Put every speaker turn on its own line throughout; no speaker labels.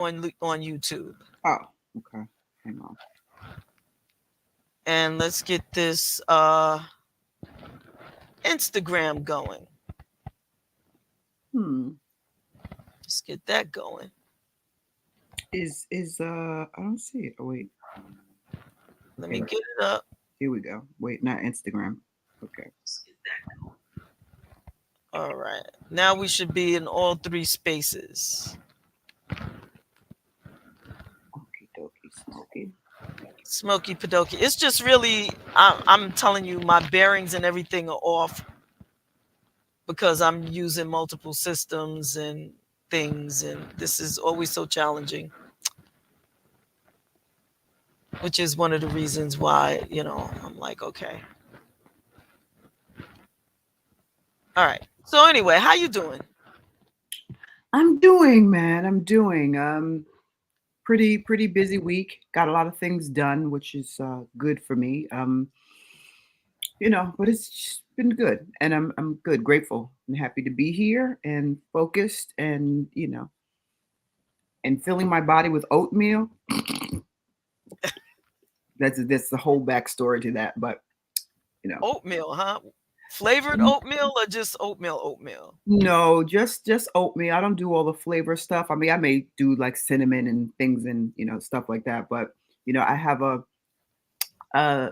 on YouTube.
Oh, okay. Hang on.
And let's get this Instagram going.
Hmm.
Let's get that going.
I don't see it. Oh wait.
Let me
Okay.
get it up.
Here we go. Wait, not Instagram. Okay.
All right. Now we should be in all three spaces.
Okie dokie smoky.
Smoky Padoki. It's just really, I'm telling you, my bearings and everything are off because I'm using multiple systems and things, and this is always so challenging, which is one of the reasons why, I'm like, okay. All right. So anyway, how you doing?
I'm doing, man. I'm doing. Pretty busy week. Got a lot of things done, which is good for me. But it's just been good, and I'm good, grateful, and happy to be here, and focused, and and filling my body with oatmeal. That's the whole backstory to that, but you know.
Oatmeal, huh? Flavored oatmeal or just oatmeal?
No, just oatmeal. I don't do all the flavor stuff. I mean, I may do like cinnamon and things and stuff like that, but I have a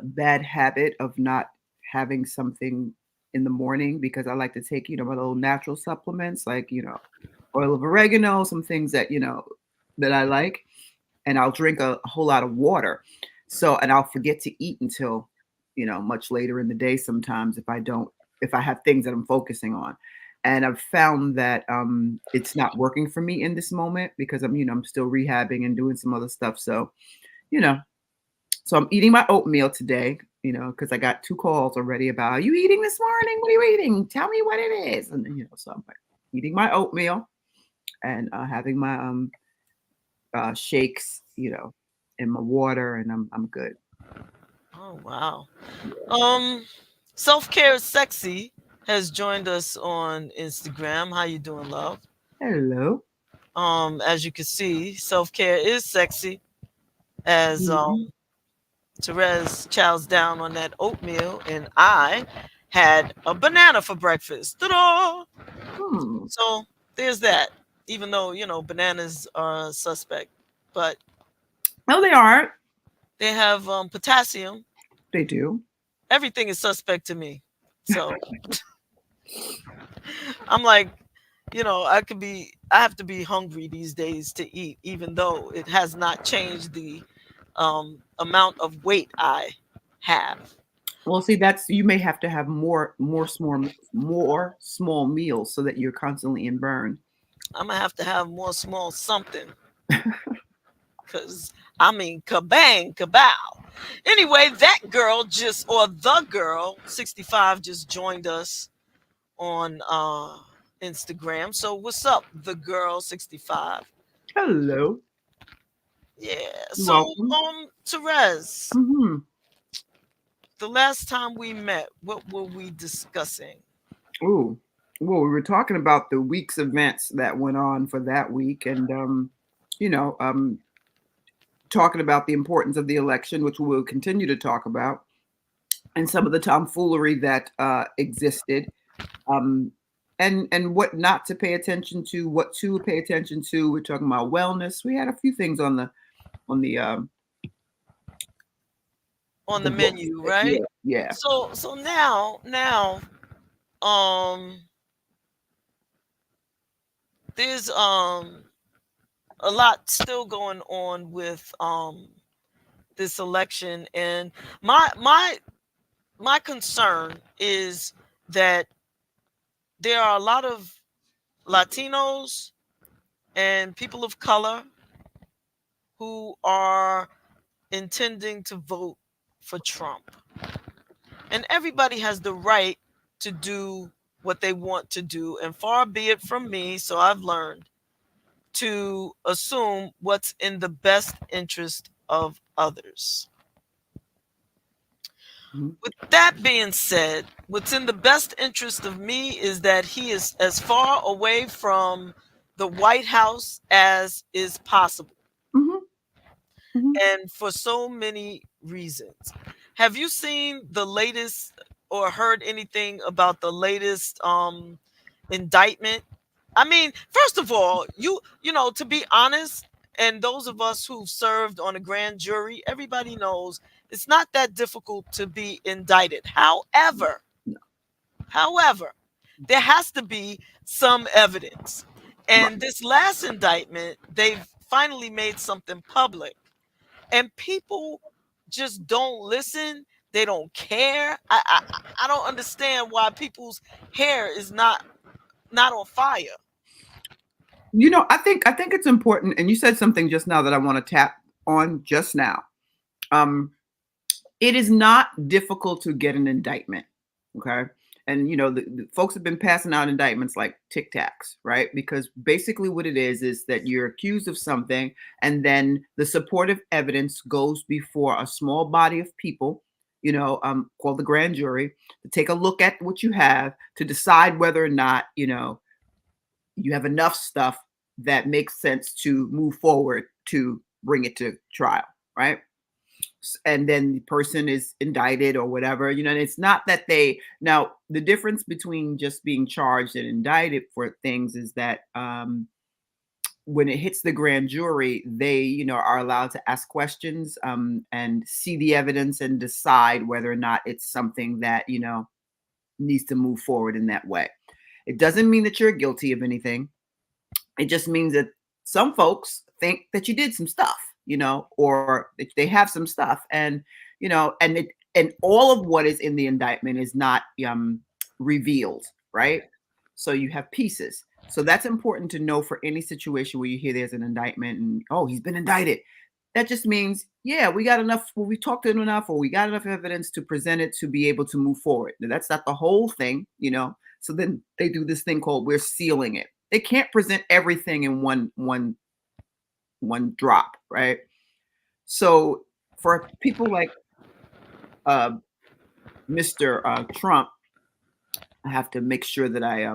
bad habit of not having something in the morning because I like to take my little natural supplements like oil of oregano, some things that that I like, and I'll drink a whole lot of water. So, and I'll forget to eat until much later in the day sometimes if I have things that I'm focusing on. And I've found that it's not working for me in this moment because I'm still rehabbing and doing some other stuff. So, you know, so I'm eating my oatmeal today, because I got two calls already about, are you eating this morning? What are you eating? Tell me what it is. And so I'm like eating my oatmeal and having my shakes, in my water, and I'm good.
Oh wow. Um, Self care is sexy has joined us on Instagram. How you doing, love?
Hello.
As you can see, self care is sexy. As
Mhm.
Terez chows down on that oatmeal, and I had a banana for breakfast. Ta-da!
Hmm.
So there's that. Even though bananas are suspect, but
No, they aren't.
they have potassium.
They do.
Everything is suspect to me. So I'm like, I have to be hungry these days to eat, even though it has not changed the amount of weight I have.
Well, see, that's you may have to have more small meals so that you're constantly in burn.
I'm gonna have to have more small something, because I mean, kabang, kabow. Anyway, that girl or the girl 65 just joined us on Instagram. So what's up, the girl 65?
Hello.
Yeah.
You're
So
welcome.
Terez,
Hmm.
the last time we met, what were we discussing?
Ooh. Well, we were talking about the week's events that went on for that week, and you know, um, talking about the importance of the election, which we will continue to talk about, and some of the tomfoolery that existed, um, and what not to pay attention to, what to pay attention to. We're talking about wellness. We had a few things on
On
the
the
books.
menu, right?
Yeah, yeah.
So now um there's a lot still going on with this election, and my my my concern is that there are a lot of Latinos and people of color who are intending to vote for Trump. And everybody has the right to do what they want to do. And far be it from me, so I've learned to assume what's in the best interest of others.
Mhm.
With that being said, what's in the best interest of me is that he is as far away from the White House as is possible,
Mhm. Mhm.
and for so many reasons. Have you seen the latest or heard anything about the latest indictment? I mean, first of all, to be honest, and those of us who've served on a grand jury, everybody knows it's not that difficult to be indicted. However, there has to be some evidence.
Right.
And this last indictment, they've finally made something public, and people just don't listen. They don't care. I don't understand why people's hair is not on fire.
I think it's important, and you said something just now that I want to tap on just now. Um, it is not difficult to get an indictment. Okay. And the folks have been passing out indictments like tic tacs, right? Because basically what it is that you're accused of something, and then the supportive evidence goes before a small body of people, called the grand jury, to take a look at what you have to decide whether or not you have enough stuff that makes sense to move forward to bring it to trial, right? And then the person is indicted or whatever. And it's not that they now the difference between just being charged and indicted for things is that when it hits the grand jury, they are allowed to ask questions, and see the evidence and decide whether or not it's something that needs to move forward in that way. It doesn't mean that you're guilty of anything. It just means that some folks think that you did some stuff, or that they have some stuff, and all of what is in the indictment is not revealed, right? So you have pieces. So that's important to know for any situation where you hear there's an indictment and, oh, he's been indicted. That just means, yeah, we got enough, well, we talked to him enough, or we got enough evidence to present it to be able to move forward. Now, that's not the whole thing. So then they do this thing called we're sealing it. They can't present everything in one drop, right? So for people like uh, Mr. Trump, I have to make sure that I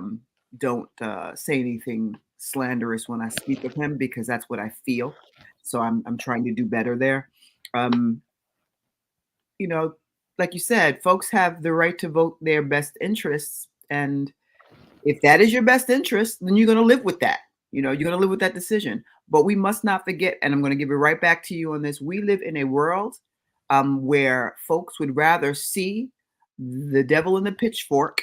don't say anything slanderous when I speak of him, because that's what I feel. So I'm trying to do better there. Um, you know, like you said, folks have the right to vote their best interests, and if that is your best interest, then you're going to live with that. You're going to live with that decision. But we must not forget, and I'm going to give it right back to you on this. We live in a world where folks would rather see the devil in the pitchfork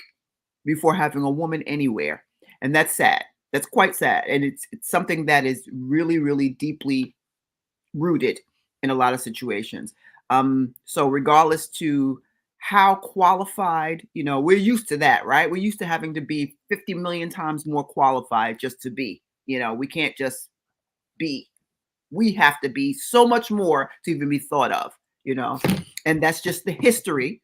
before having a woman anywhere. And that's sad. That's quite sad. And it's something that is really, really deeply rooted in a lot of situations. So regardless to how qualified, we're used to that, right? We're used to having to be 50 million times more qualified just to be. We can't just be. We have to be so much more to even be thought of, you know. And that's just the history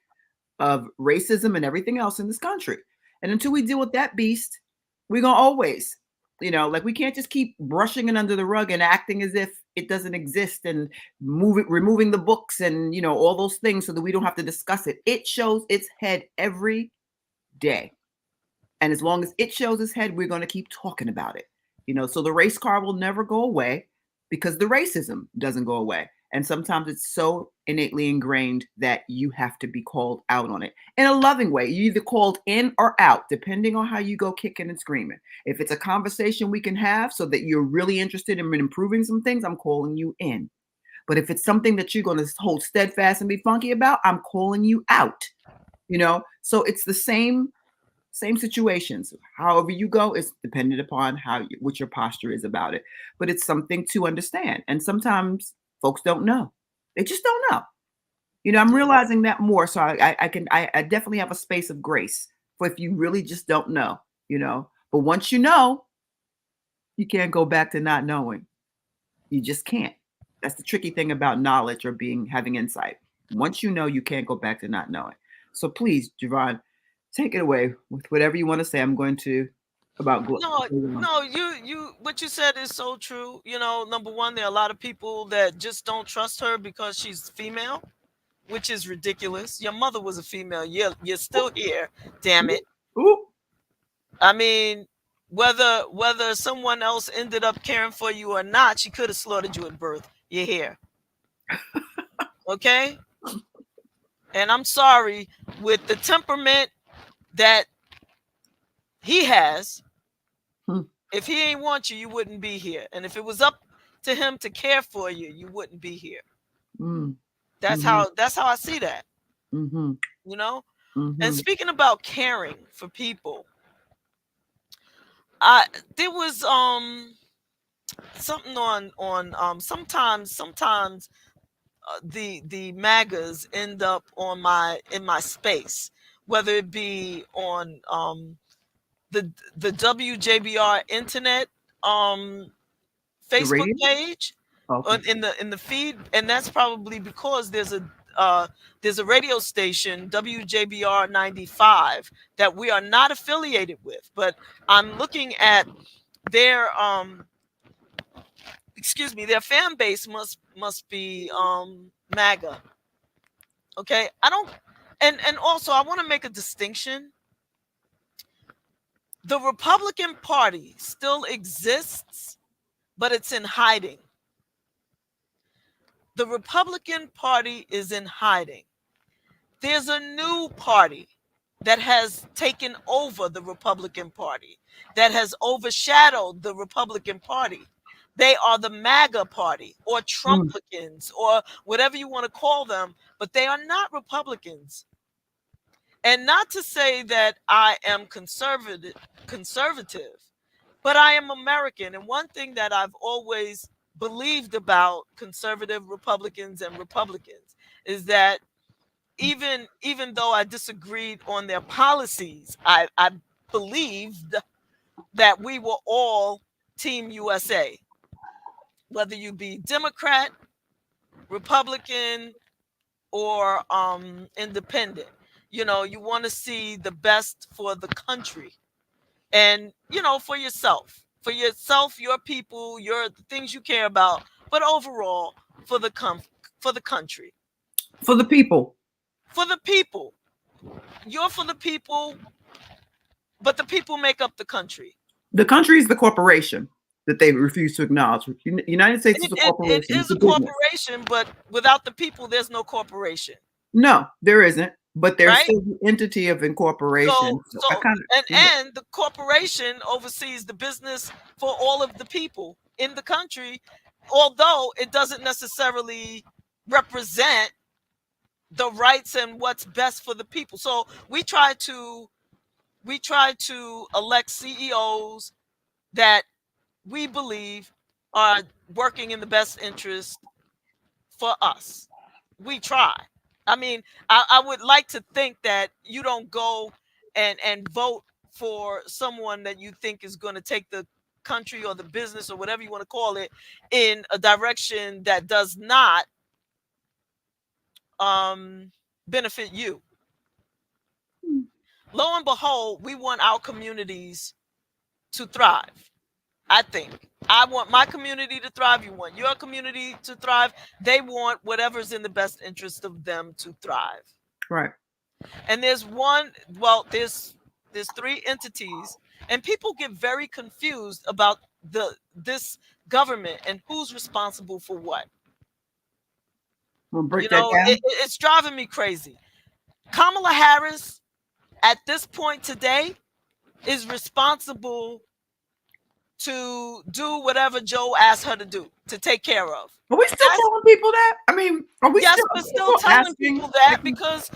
of racism and everything else in this country. And until we deal with that beast, we're gonna always, like we can't just keep brushing it under the rug and acting as if it doesn't exist, and removing the books and all those things so that we don't have to discuss it. It shows its head every day. And as long as it shows its head, we're gonna keep talking about it. So the race car will never go away because the racism doesn't go away. And sometimes it's so innately ingrained that you have to be called out on it in a loving way. You either called in or out, depending on how you go kicking and screaming. If it's a conversation we can have so that you're really interested in improving some things, I'm calling you in. But if it's something that you're going to hold steadfast and be funky about, I'm calling you out. So it's the same situations. However you go is dependent upon what your posture is about it. But it's something to understand. And sometimes folks don't know. They just don't know. I'm
Yeah.
realizing that more. So I definitely have a space of grace for if you really just don't know. But once you know, you can't go back to not knowing. You just can't. That's the tricky thing about knowledge or having insight. Once you know, you can't go back to not knowing. So please, JaVonne, take it away with whatever you want to say. I'm going to about
No, no, you what you said is so true. Number one, there are a lot of people that just don't trust her because she's female, which is ridiculous. Your mother was a female. You're still here, damn it.
Ooh,
I mean, Whether someone else ended up caring for you or not, she could have slaughtered you at birth. You're here. Okay? And I'm sorry, with the temperament that he has,
Hmm.
if he ain't want you, you wouldn't be here. And if it was up to him to care for you, you wouldn't be here.
Mm.
That's
Mhm.
how I see that,
Mhm.
you know? And
Mhm.
speaking about caring for people, I there was something on sometimes the magas end up on my in my space, whether it be on the WJBR internet um
The
Facebook
radio?
page
Okay.
in the feed, and that's probably because uh, there's a radio station, WJBR 95, that we are not affiliated with, but I'm looking at their excuse me, their fan base must be MAGA. Okay, I don't, and also I want to make a distinction. The Republican Party still exists, but it's in hiding. The Republican Party is in hiding. There's a new party that has taken over the Republican Party, that has overshadowed the Republican Party. They are the MAGA Party or
Mm.
Trumplicans or whatever you want to call them, but they are not Republicans. And not to say that I am conservative, but I am American. And one thing that I've always believed about conservative Republicans and Republicans is that even though I disagreed on their policies, I believed that we were all Team USA, whether you be Democrat, Republican, or independent. You know, you want to see the best for the country, and for yourself, your people, your the things you care about, but overall for for the country,
For the people.
for the people. You're for the people, but the people make up the country.
The country is the corporation that they refuse to acknowledge. United States is a
It
corporation.
is
It's a
a
business.
corporation, but without the people, there's no corporation,
No, there isn't. But there's
right?
still the entity of incorporation. So I
So
kind of,
and the corporation oversees the business for all of the people in the country, although it doesn't necessarily represent the rights and what's best for the people. So we try to elect CEOs that we believe are working in the best interest for us. We try. I mean, I would like to think that you don't go and vote for someone that you think is going to take the country or the business or whatever you want to call it in a direction that does not um, benefit you. Lo and behold, we want our communities to thrive. I think I want my community to thrive. You want your community to thrive. They want whatever's in the best interest of them to thrive.
right.
And there's three entities, and people get very confused about this government and who's responsible for what.
We'll break that down.
It's driving me crazy. Kamala Harris, at this point today, is responsible to do whatever Joe asked her to do to take care of.
Are we still
That's
telling people that? I mean, are we
Yes,
still
we're
are
still
people
telling
asking?
people that because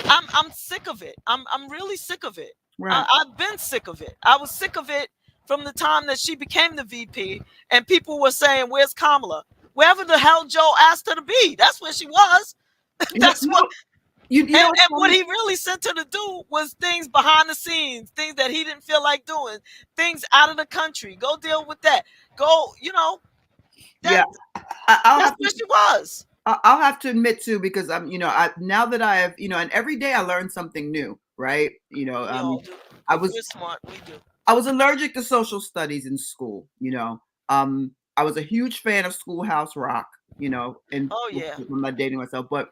I'm sick of it. I'm really sick of it.
Right.
I've been sick of it. I was sick of it from the time that she became the VP, and people were saying, "Where's Kamala?" Wherever the hell Joe asked her to be, that's where she was.
You know,
That's what.
you know what's
And what
funny?
he really sent her to do was things behind the scenes, things that he didn't feel like doing, things out of the country. Go deal with that. Go, that
Yeah, I'll
that's
have to.
where she was.
I'll have to admit too, because now that I have, and every day I learn something new, right?
We all do.
I
If
was
we're smart, we do.
I was allergic to social studies in school. I was a huge fan of Schoolhouse Rock, and
Oh yeah.
I'm not dating myself, but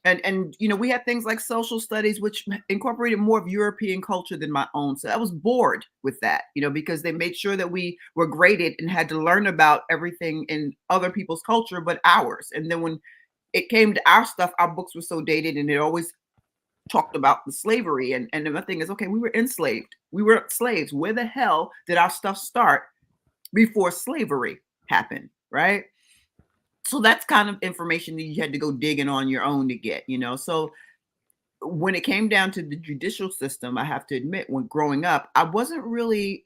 And we had things like social studies, which incorporated more of European culture than my own. So I was bored with that, because they made sure that we were graded and had to learn about everything in other people's culture but ours. And then when it came to our stuff, our books were so dated, and it always talked about the slavery. And the thing is, okay, we were enslaved, we were slaves. Where the hell did our stuff start before slavery happened, right? So that's kind of information that you had to go digging on your own to get. So when it came down to the judicial system, I have to admit, when growing up, I wasn't really,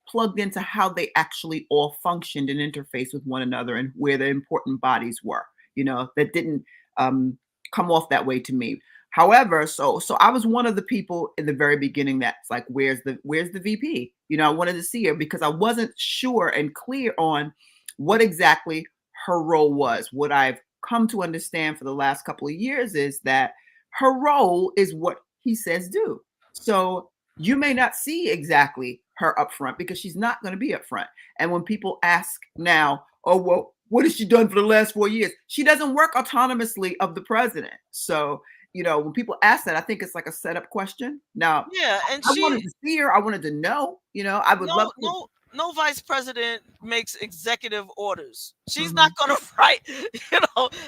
plugged into how they actually all functioned and interfaced with one another and where the important bodies were. That didn't um, come off that way to me. However, so I was one of the people in the very beginning that's like, where's the VP? I wanted to see her because I wasn't sure and clear on what exactly her role was. What I've come to understand for the last couple of years is that her role is what he says do. So you may not see exactly her up front because she's not going to be up front. And when people ask now, oh, well, what has she done for the last 4 years? She doesn't work autonomously of the president. So, when people ask that, I think it's like a setup question. Now,
Yeah, and
I wanted to see her. I wanted to know, I would love
no
to.
no no vice president makes executive orders. She's not
Mhm.
going to write.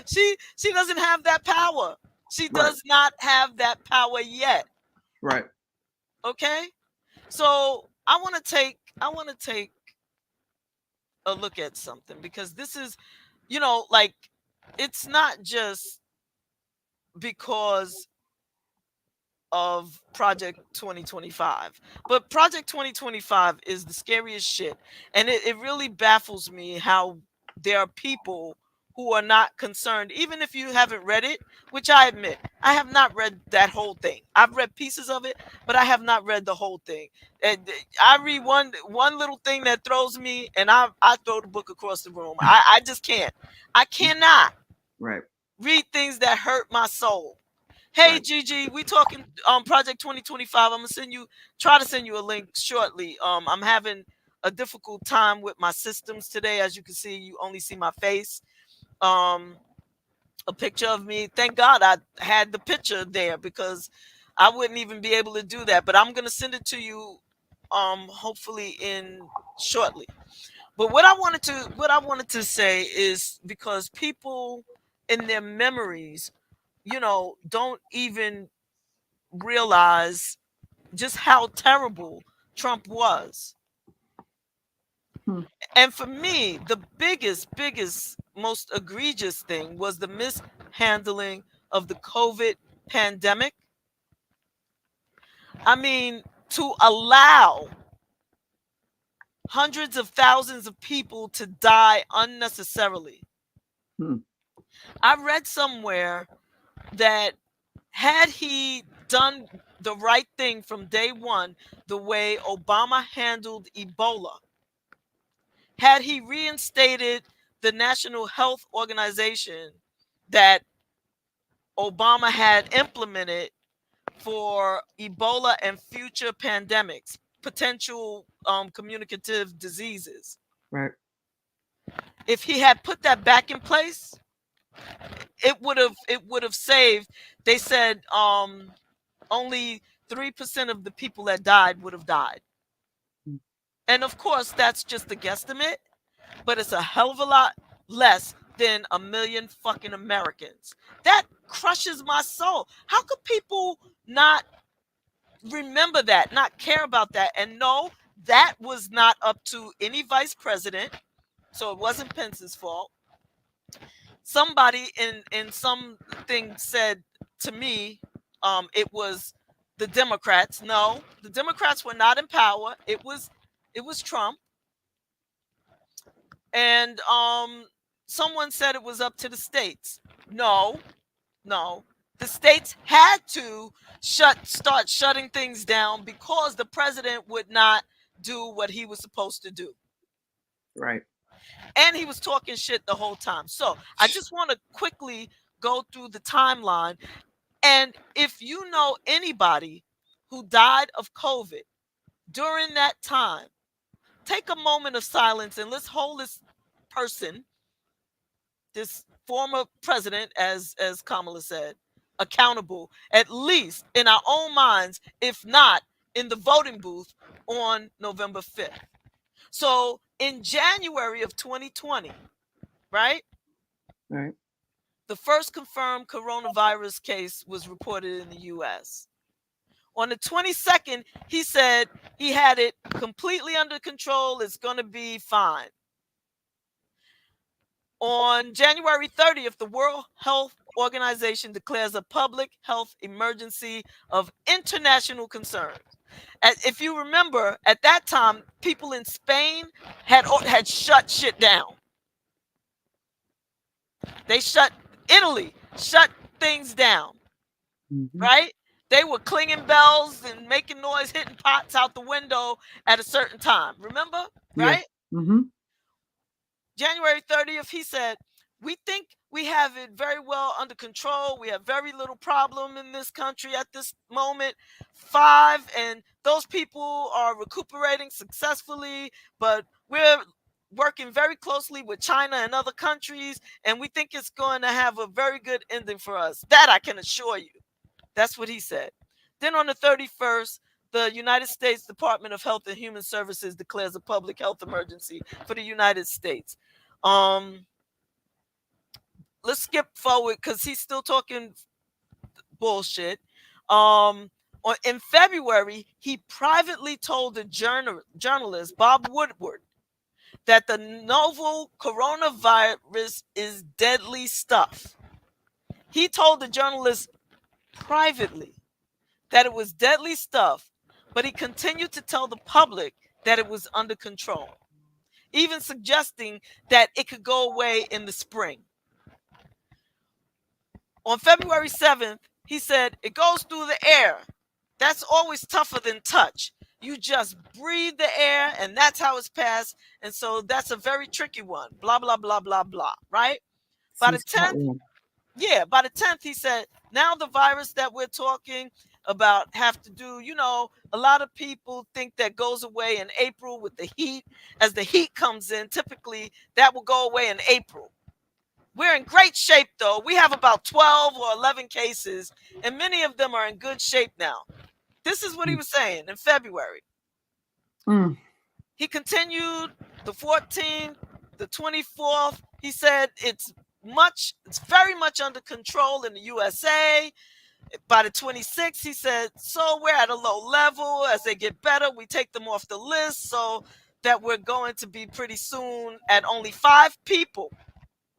She doesn't have that power. She
Right,
does not have that power yet.
right.
Okay, so I want to take a look at something, because this is, like, it's not just because of Project 2025. But Project 2025 is the scariest shit. And it really baffles me how there are people who are not concerned, even if you haven't read it, which I admit, I have not read that whole thing. I've read pieces of it, but I have not read the whole thing. And I read one little thing that throws me, and I throw the book across the room. I just can't. I cannot
Right,
read things that hurt my soul. Hey
right.
Gigi, we talking Project 2025. I'm gonna try to send you a link shortly. I'm having a difficult time with my systems today. As you can see, you only see my face. Um, a picture of me. Thank God I had the picture there, because I wouldn't even be able to do that. But I'm gonna send it to you hopefully in shortly. But what I wanted to say is, because people in their memories, don't even realize just how terrible Trump was.
Hmm,
And for me, the biggest, most egregious thing was the mishandling of the COVID pandemic. I mean, to allow hundreds of thousands of people to die unnecessarily.
hmm.
I read somewhere that, had he done the right thing from day one, the way Obama handled Ebola, had he reinstated the National Health Organization that Obama had implemented for Ebola and future pandemics, potential communicative diseases,
Right.
if he had put that back in place, it would have saved. They said only 3% of the people that died would have died.
Hmm.
And of course, that's just a guesstimate, but it's a hell of a lot less than a million fucking Americans. That crushes my soul. How could people not remember that, not care about that? And no, that was not up to any vice president, so it wasn't Pence's fault. Somebody in something said to me, it was the Democrats. No, the Democrats were not in power. It was Trump. And someone said it was up to the states. No, no. The states had to start shutting things down because the president would not do what he was supposed to do.
Right.
And he was talking shit the whole time. So I just want to quickly go through the timeline. And if you know anybody who died of COVID during that time, take a moment of silence and let's hold this person this former president, as Kamala said, accountable, at least in our own minds, if not in the voting booth on November 5th. So in January of 2020, right,
Right.
the first confirmed coronavirus case was reported in the US. On the 22nd, he said he had it completely under control. It's going to be fine. On January 30th, the World Health Organization declares a public health emergency of international concern. If you remember, at that time, people in Spain had shut shit down. They shut Italy, shut things down,
Mm-hmm.
right? They were clinging bells and making noise, hitting pots out the window at a certain time. Remember,
Yeah.
right?
Mm-hmm.
January 30th, he said, we think we have it very well under control. We have very little problem in this country at this moment. And those people are recuperating successfully, but we're working very closely with China and other countries, and we think it's going to have a very good ending for us. That I can assure you. That's what he said. Then on the 31st, the United States Department of Health and Human Services declares a public health emergency for the United States. Um, let's skip forward because he's still talking bullshit. In February, he privately told the journalist Bob Woodward that the novel coronavirus is deadly stuff. He told the journalist privately that it was deadly stuff, but he continued to tell the public that it was under control, even suggesting that it could go away in the spring. On February 7th, he said, it goes through the air. That's always tougher than touch. You just breathe the air, and that's how it's passed. And so that's a very tricky one. Blah, blah, blah, blah, blah. Right? By the
Since
10th, by the 10th, he said, now the virus that we're talking about have to do, a lot of people think that goes away in April with the heat. As the heat comes in, typically that will go away in April. We're in great shape, though. We have about 12 or 11 cases, and many of them are in good shape now. This is what he was saying in February.
Mm.
He continued the 14th, the 24th. He said it's very much under control in the USA. By the 26th, he said, so we're at a low level. As they get better, we take them off the list so that we're going to be pretty soon at only 5 people,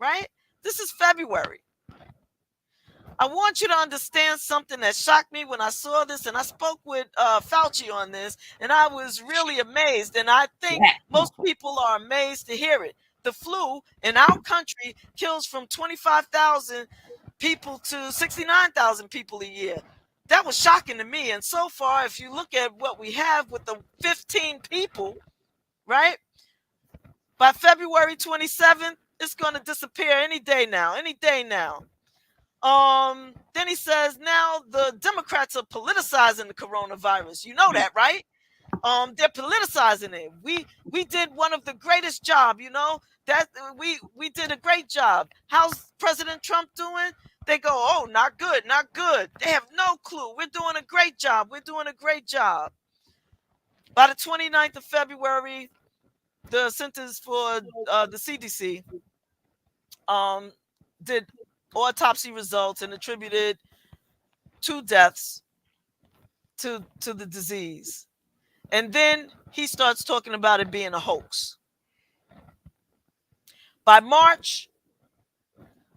right? This is February. I want you to understand something that shocked me when I saw this, and I spoke with Fauci on this, and I was really amazed, and I think most people are amazed to hear it. The flu in our country kills from 25,000 people to 69,000 people a year. That was shocking to me, and so far, if you look at what we have with the 15 people, right, by February 27th, it's going to disappear any day now. Then he says now the Democrats are politicizing the coronavirus. You know that, right? They're politicizing it. We did one of the greatest job, that we did a great job. How's President Trump doing? They go, oh, not good, not good. They have no clue. We're doing a great job. We're doing a great job. By the 29th of February, the Centers for the CDC did autopsy results and attributed 2 deaths to the disease. And then he starts talking about it being a hoax. By March,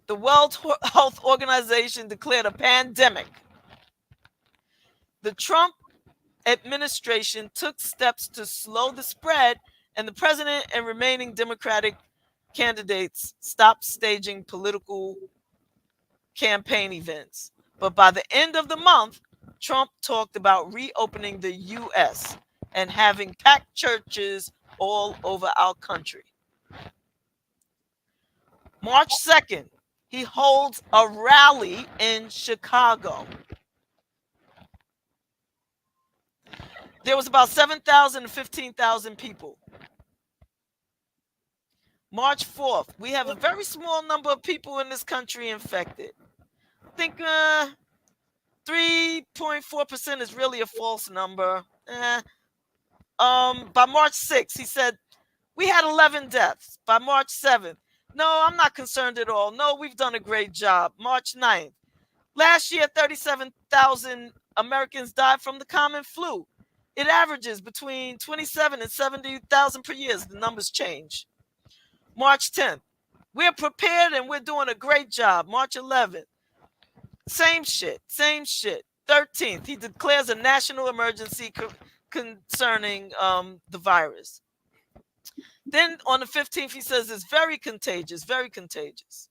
the World Health Organization declared a pandemic. The Trump administration took steps to slow the spread, and the president and remaining Democratic candidates stopped staging political campaign events. But by the end of the month, Trump talked about reopening the U.S. and having packed churches all over our country. March 2nd, he holds a rally in Chicago. There was about 7,000 to 15,000 people. March 4th, we have a very small number of people in this country infected. I think 3.4% is really a false number. By March 6th, he said we had 11 deaths. By March 7th, no, I'm not concerned at all. No, we've done a great job. March 9th, last year, 37,000 Americans died from the common flu. It averages between 27 and 70,000 per year as the numbers change. March 10th, we're prepared and we're doing a great job. March 11th, same shit, same shit. 13th, he declares a national emergency concerning the virus. Then on the 15th, he says it's very contagious, very contagious.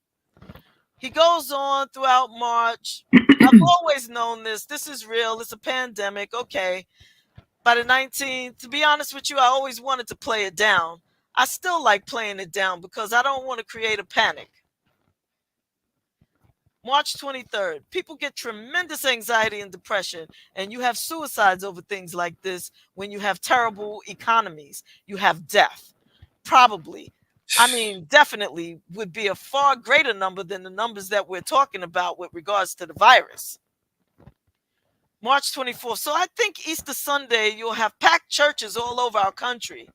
He goes on throughout March. I've always known this. This is real. It's a pandemic. Okay. By the 19th, to be honest with you, I always wanted to play it down. I still like playing it down because I don't want to create a panic. March 23rd, people get tremendous anxiety and depression, and you have suicides over things like this when you have terrible economies. You have death. Probably, I mean, definitely would be a far greater number than the numbers that we're talking about with regards to the virus. March 24th. So I think Easter Sunday, you'll have packed churches all over our country.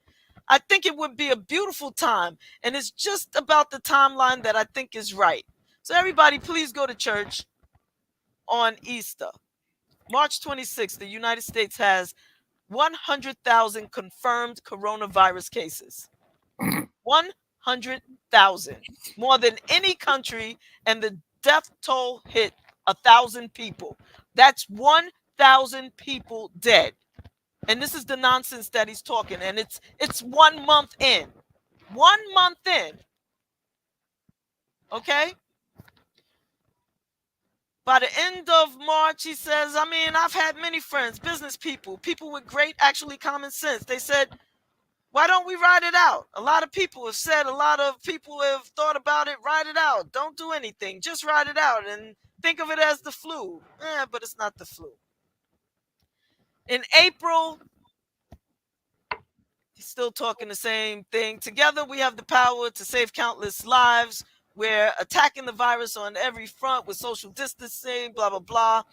I think it would be a beautiful time, and it's just about the timeline that I think is right. So everybody, please go to church on Easter. March 26th, the United States has 100,000 confirmed coronavirus cases. 100,000. More than any country, and the death toll hit 1,000 people. That's 1,000 people dead. And this is the nonsense that he's talking. And it's 1 month in. 1 month in. Okay? By the end of March, he says, I mean, I've had many friends, business people with great, actually, common sense. They said, why don't we ride it out? A lot of people have said, a lot of people have thought about it, ride it out. Don't do anything. Just ride it out and think of it as the flu. But it's not the flu. In April, he's still talking the same thing. Together, we have the power to save countless lives. We're attacking the virus on every front with social distancing, blah, blah, blah.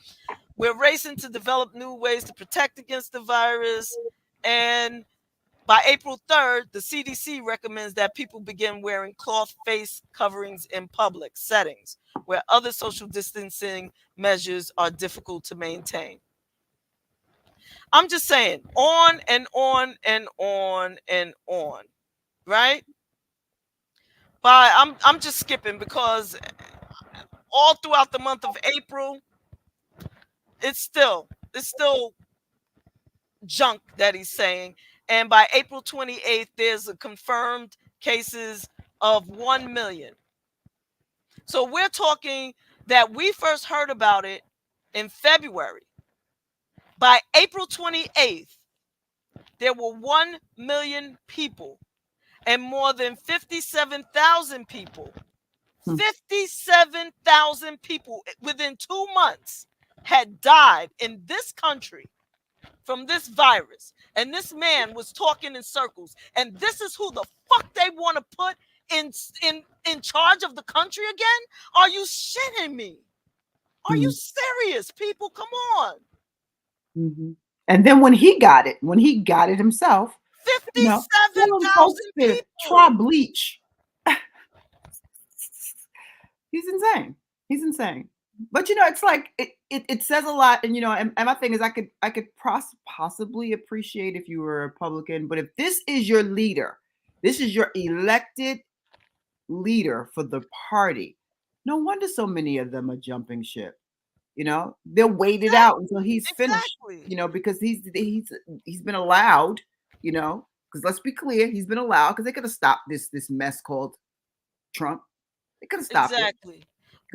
We're racing to develop new ways to protect against the virus. And by April 3rd, the CDC recommends that people begin wearing cloth face coverings in public settings where other social distancing measures are difficult to maintain. I'm just saying, on and on and on and on, right? But I'm just skipping because all throughout the month of April, it's still junk that he's saying. And by April 28th, there's a confirmed cases of 1 million. So we're talking that we first heard about it in February. By April 28th, there were 1 million people and more than 57,000 people. 57,000 people within 2 months had died in this country from this virus. And this man was talking in circles. And this is who the fuck they want to put in charge of the country again? Are you shitting me? Are you serious, people? Come on.
Mm-hmm. And then when he got it himself,
57,000 people.
Try bleach. He's insane. He's insane. But it's like it says a lot, and and my thing is, I could possibly appreciate if you were a Republican, but if this is your leader, this is your elected leader for the party, no wonder so many of them are jumping ship. They'll wait it out until he's finished. Because he's been allowed. Because let's be clear, he's been allowed because they could have stopped this mess called Trump. They could have stopped it. Because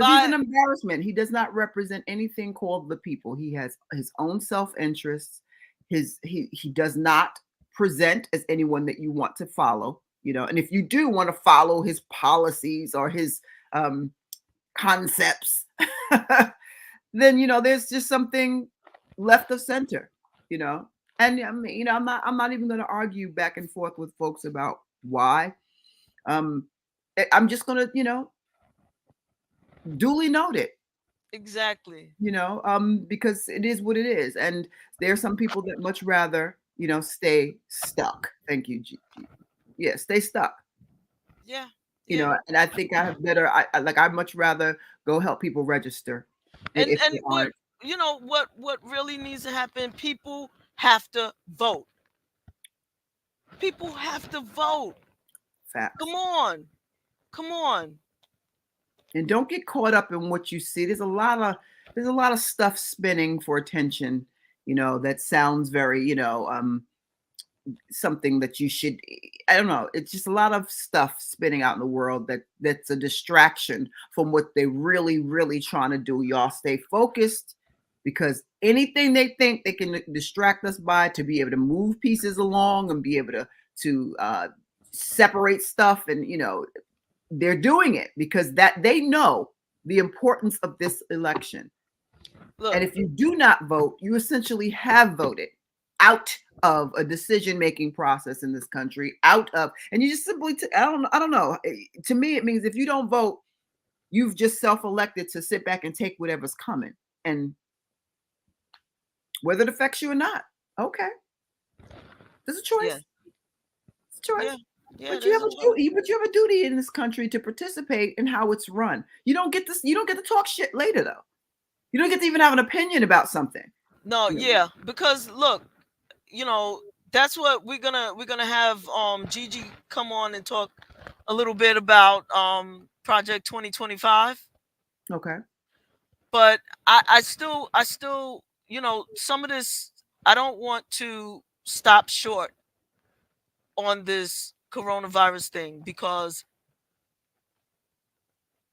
he's an embarrassment. He does not represent anything called the people. He has his own self-interests. He does not present as anyone that you want to follow. And if you do want to follow his policies or his concepts, then there's just something left of center. And I mean, I'm not even going to argue back and forth with folks about why. I'm just gonna, duly noted.
Exactly.
Because it is what it is, and there are some people that much rather, stay stuck. Thank you, yeah, stay stuck.
Yeah. Yeah.
And I think I have better. I'd much rather go help people register if
And
they
what
aren't
what really needs to happen, people have to vote. People have to vote. Come
facts.
on. Come on.
And don't get caught up in what you see. There's a lot of stuff spinning for attention. That sounds very, something that you should. I don't know. It's just a lot of stuff spinning out in the world that's a distraction from what they really, really trying to do. Y'all stay focused, because anything they think they can distract us by, to be able to move pieces along and be able to separate stuff, and they're doing it because that they know the importance of this election. And
Look,
if you do not vote, you essentially have voted out of a decision-making process in this country, out of, and you just simply, I don't know. To me, it means if you don't vote, you've just self-elected to sit back and take whatever's coming. And whether it affects you or not, okay, there's a
yeah.
choice. It's a
Yeah.
choice.
Yeah,
But you
there's
have
a
a
choice.
duty. But you have a duty in this country to participate in how it's run. You don't get this. You don't get to talk shit later, though. You don't get to even have an opinion about something.
No,
You know,
yeah, because look, you know, that's what we're gonna have Gigi come on and talk a little bit about Project 2025.
okay.
But I still, some of this, I don't want to stop short on this coronavirus thing because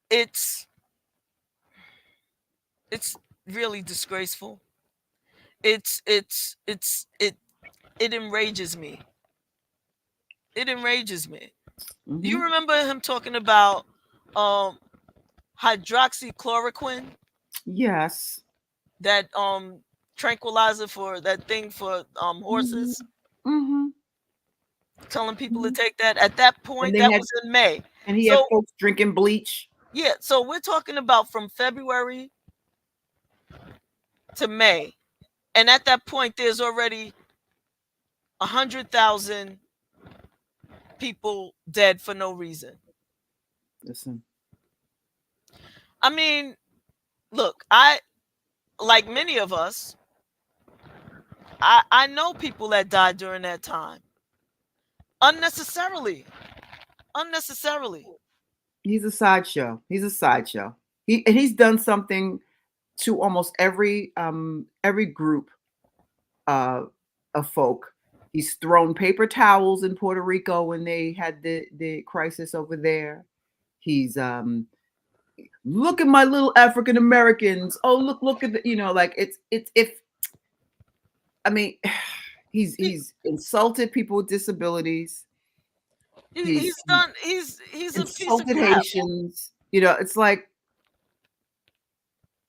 it's it's really disgraceful. It enrages me. It enrages me. You
Hmm.
remember him talking about um hydroxychloroquine,
Yes.
that tranquilizer for that thing for
Hmm.
horses,
Hmm.
telling people to
Hmm.
take that. At that
And
point,
they
that
had,
was in May.
and he had
So
folks drinking bleach.
yeah, so we're talking about from February to May, and at that point, there's already 100,000 people dead for no reason.
Listen.
I mean, look, I, like many of us, I know people that died during that time unnecessarily, unnecessarily.
He's a sideshow. He's a sideshow. He's done something to almost every group uh of folk. He's thrown paper towels in Puerto Rico when they had the crisis over there. He's look at my little African Americans. Oh, look at the, like it's if I mean,
He,
he's insulted people with disabilities.
he's
He's
done. He's a piece of
insulted
crap.
Haitians. It's like,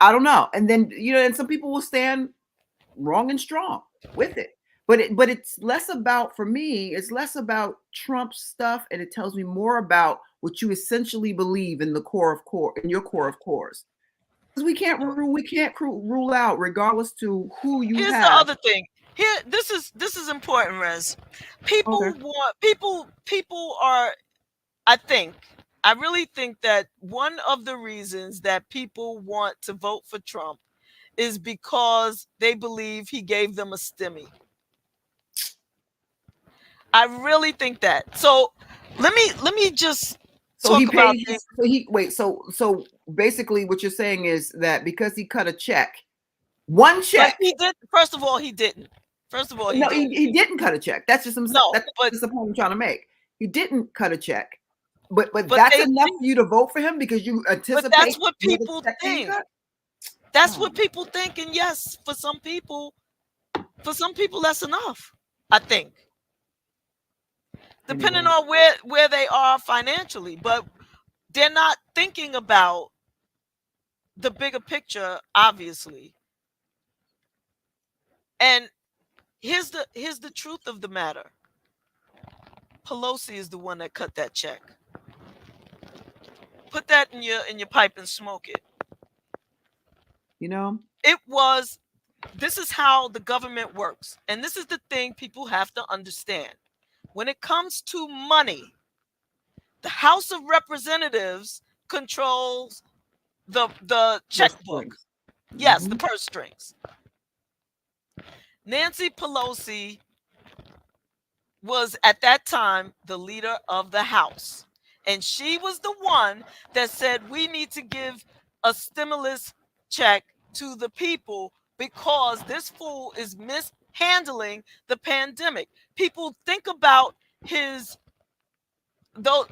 I don't know. And then, and some people will stand wrong and strong with it. But it's less about, for me, it's less about Trump stuff, and it tells me more about what you essentially believe in the core of core, in your core of cores. Because we can't rule out, regardless to who you
Here's the
have.
other thing. Here, this is important, Rez.
Okay.
People are. I think. I really think that one of the reasons that people want to vote for Trump is because they believe he gave them a stimmy. I really think that. So let me just
So he
talk about
paid
this.
his. So he wait. So basically, what you're saying is that because he cut a check, one
But
check.
he did. First of all, he didn't. First of all, he
No,
didn't.
he didn't cut a check. That's just
No,
that's
but
just the point I'm trying to make. He didn't cut a check, but
but
that's
they
enough for you to vote for him because you
but that's
anticipate
what
another
people
check being
think.
cut.
That's
Oh,
what people think, and yes, for some people, that's enough. I think, depending
anyway,
on where they are financially, but they're not thinking about the bigger picture, obviously. And here's the truth of the matter. Pelosi is the one that cut that check. Put that in your pipe and smoke it.
You know?
It was This is how the government works. And this is the thing people have to understand. When it comes to money, the House of Representatives controls the
Purse
checkbook.
strings.
Yes, the
Hmm.
purse strings. Nancy Pelosi was at that time the leader of the House. And she was the one that said we need to give a stimulus check to the people because this fool is mishandling the pandemic. People think about his though,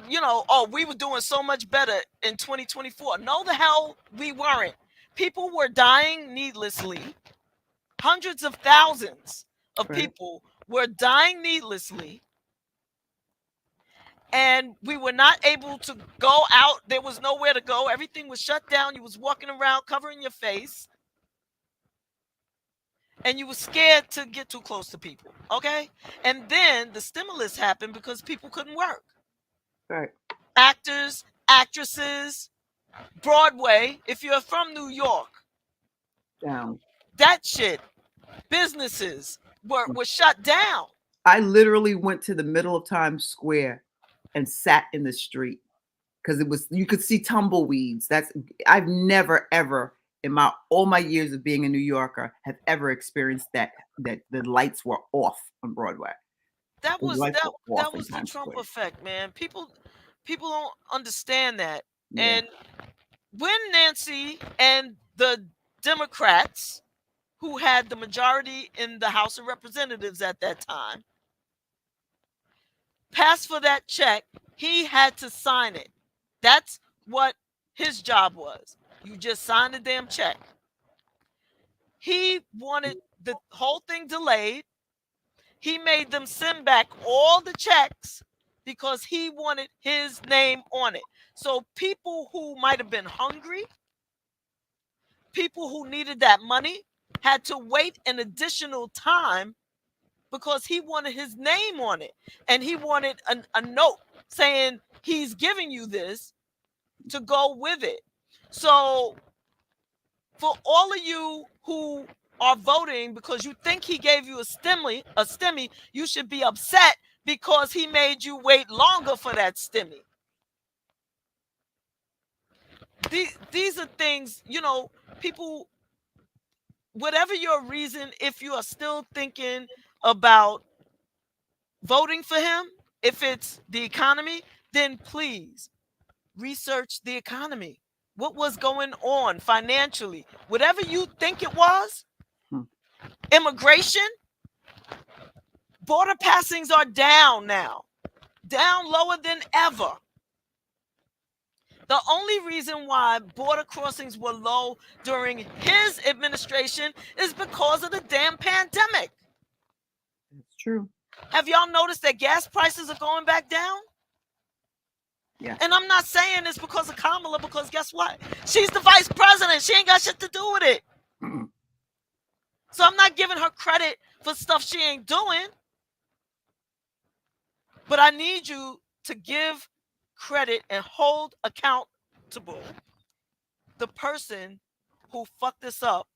oh, we were doing so much better in 2024. No, the hell we weren't. People were dying needlessly. Hundreds of thousands of
Right.
people were dying needlessly, and we were not able to go out. There was nowhere to go. Everything was shut down. You was walking around covering your face, and you were scared to get too close to people. Okay? And then the stimulus happened because people couldn't work.
Right.
Actors, actresses, Broadway, if you're from New York,
Down.
that shit, businesses were shut down.
I literally went to the middle of Times Square and sat in the street because it was you could see tumbleweeds. That's I've never ever in my all my years of being a New Yorker have ever experienced that the lights were off on Broadway.
That
The
was
lights
that
were off
that
in
was the
Times
Trump
Square.
effect, man. People don't understand that.
Yeah.
And when Nancy and the Democrats, who had the majority in the House of Representatives at that time, passed for that check, he had to sign it. That's what his job was. You just signed the damn check. He wanted the whole thing delayed. He made them send back all the checks because he wanted his name on it. So people who might have been hungry, people who needed that money, had to wait an additional time because he wanted his name on it. And he wanted a note saying he's giving you this to go with it. So for all of you who are voting because you think he gave you a stimmy, you should be upset because he made you wait longer for that stimmy. These are things, people, whatever your reason, if you are still thinking about voting for him, if it's the economy, then please research the economy. What was going on financially? Whatever you think it was,
Hmm.
immigration, border passings are down now, down lower than ever. The only reason why border crossings were low during his administration is because of the damn pandemic.
It's true.
Have y'all noticed that gas prices are going back down?
Yes.
And I'm not saying this because of Kamala, because guess what? She's the vice president. She ain't got shit to do with it. So I'm not giving her credit for stuff she ain't doing. But I need you to give credit and hold accountable the person who fucked this up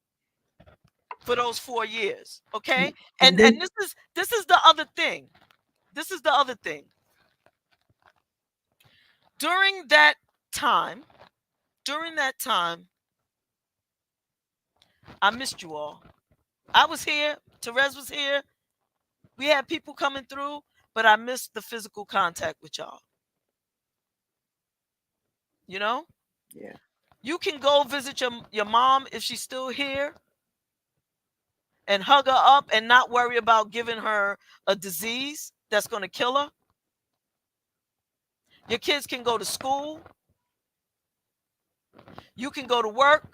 for those 4 years. Okay?
And
And
then
this is the other thing. This is the other thing. During that time, during that time, I missed you all. I was here. Terez was here. We had people coming through, but I missed the physical contact with y'all. You know?
yeah.
You can go visit your mom if she's still here and hug her up and not worry about giving her a disease that's going to kill her. Your kids can go to school. You can go to work.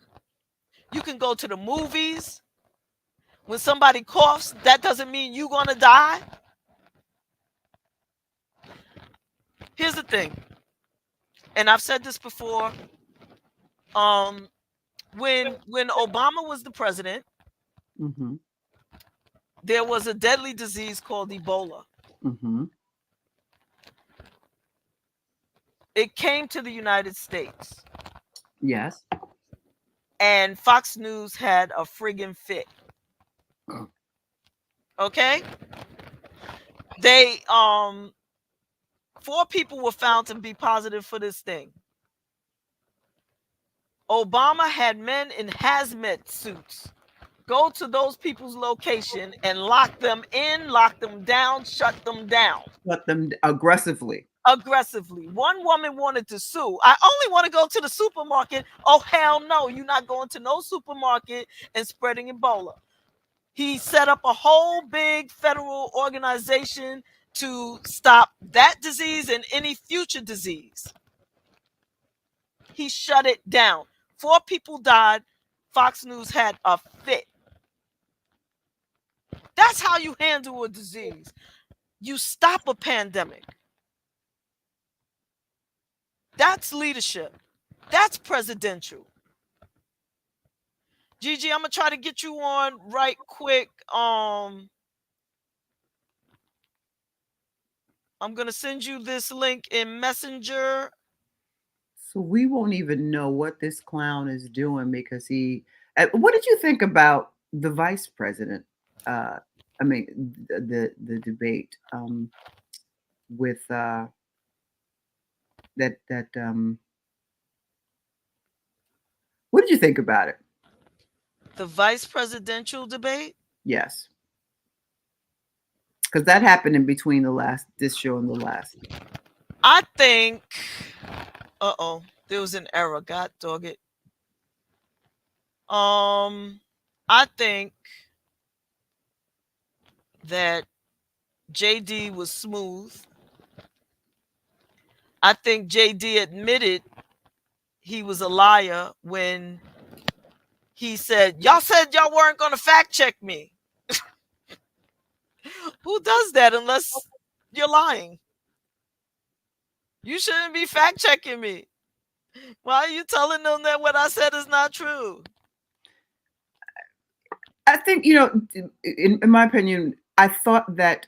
You can go to the movies. When somebody coughs, that doesn't mean you're going to die. Here's the thing, and I've said this before. Um, when Obama was the president,
Mm-hmm.
there was a deadly disease called Ebola.
Mm-hmm.
It came to the United States,
Yes.
and Fox News had a friggin' fit. Okay, they 4 people were found to be positive for this thing. Obama had men in hazmat suits go to those people's location and lock them in, lock them down, shut them down
Let them aggressively.
aggressively. One woman wanted to sue. I only want to go to the supermarket. Oh, hell no, you're not going to no supermarket and spreading Ebola. He set up a whole big federal organization to stop that disease and any future disease. He shut it down. 4 people died. Fox News had a fit. That's how you handle a disease. You stop a pandemic. That's leadership. That's presidential. Gigi, I'm gonna try to get you on right quick. I'm gonna send you this link in Messenger.
So we won't even know what this clown is doing because he. What did you think about the vice president? Uh, I mean, the debate with that. What did you think about it?
The vice presidential debate.
Yes, because that happened in between the last this show and the last.
I think. Uh-oh, there was an error. God dog it. I think that JD was smooth. I think JD admitted he was a liar when he said y'all weren't going to fact check me. Who does that unless you're lying? You shouldn't be fact checking me. Why are you telling them that what I said is not true?
I think in my opinion, I thought that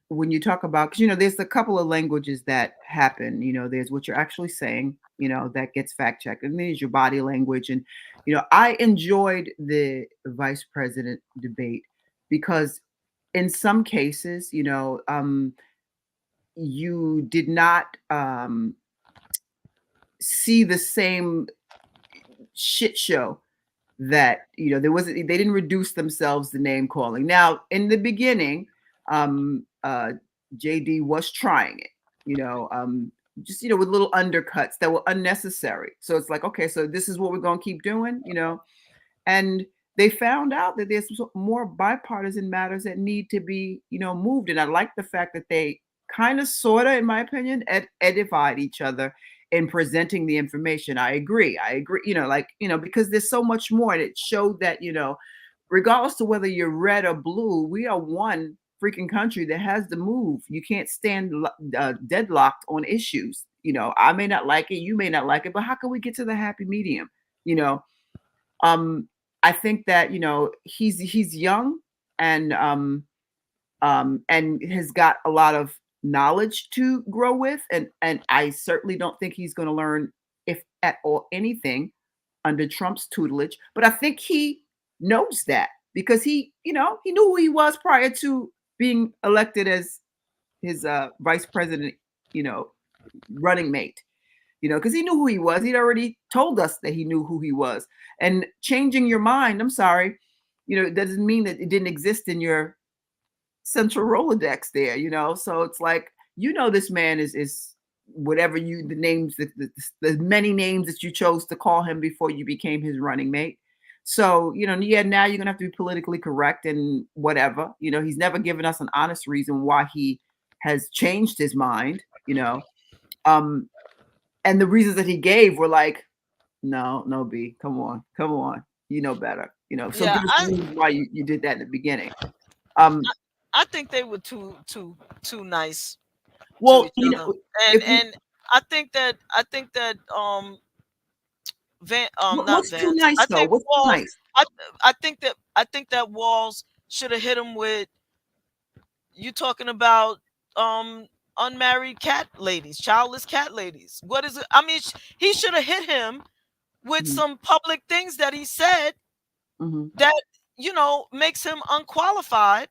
when you talk about, because there's a couple of languages that happen. There's what you're actually saying, that gets fact checked, and there's your body language. And I enjoyed the vice president debate because in some cases, you did not see the same shit show that there wasn't they didn't reduce themselves to name calling. Now in the beginning, JD was trying it, just with little undercuts that were unnecessary. So it's like, okay, so this is what we're going to keep doing, and they found out that there's more bipartisan matters that need to be moved. And I like the fact that they kind of sort of, in my opinion, edified each other in presenting the information. I agree, because there's so much more, and it showed that regardless to whether you're red or blue, we are one freaking country that has to move. You can't stand deadlocked on issues. I may not like it, you may not like it, but how can we get to the happy medium? you know um I think that he's young, and and has got a lot of knowledge to grow with, and I certainly don't think he's going to learn, if at all, anything under Trump's tutelage. But I think he knows that because he knew who he was prior to being elected as his vice president, you know, running mate. Because he knew who he was. He'd already told us that he knew who he was. And changing your mind, I'm sorry, it doesn't mean that it didn't exist in your central Rolodex there. So it's like, this man is whatever the names, the many names that you chose to call him before you became his running mate. So, yeah, now you're gonna have to be politically correct and whatever. He's never given us an honest reason why he has changed his mind. Um, and the reasons that he gave were like, no, no, B, come on, you know better. So
Yeah,
give us the reasons why you did that in the beginning. Um,
I think they were too nice to
well,
each other, and
if we,
and I think that not
what's too
Vance.
nice though? What's too nice?
I I think that Walls should have hit him with, you talking about unmarried cat ladies, childless cat ladies. What is it? I mean, he should have hit him with
Mhm.
some public things that he said
Mhm.
that, makes him unqualified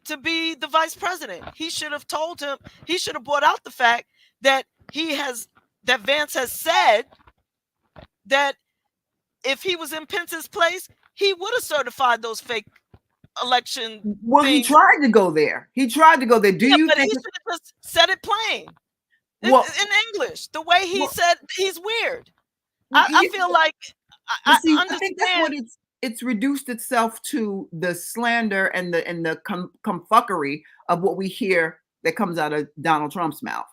to be the vice president. He should have told him, he should have brought out the fact that that Vance has said that if he was in Pence's place, he would have certified those fake election
Well, he
things.
tried to go there. He tried to go there. Do
Yeah,
you
but he
think?
should have just said it plain
Well,
in English. The way he
well,
said he's weird. I feel like
but
I
see, I think that's what
understand.
it's reduced itself to, the slander and the comfuckery of what we hear that comes out of Donald Trump's mouth.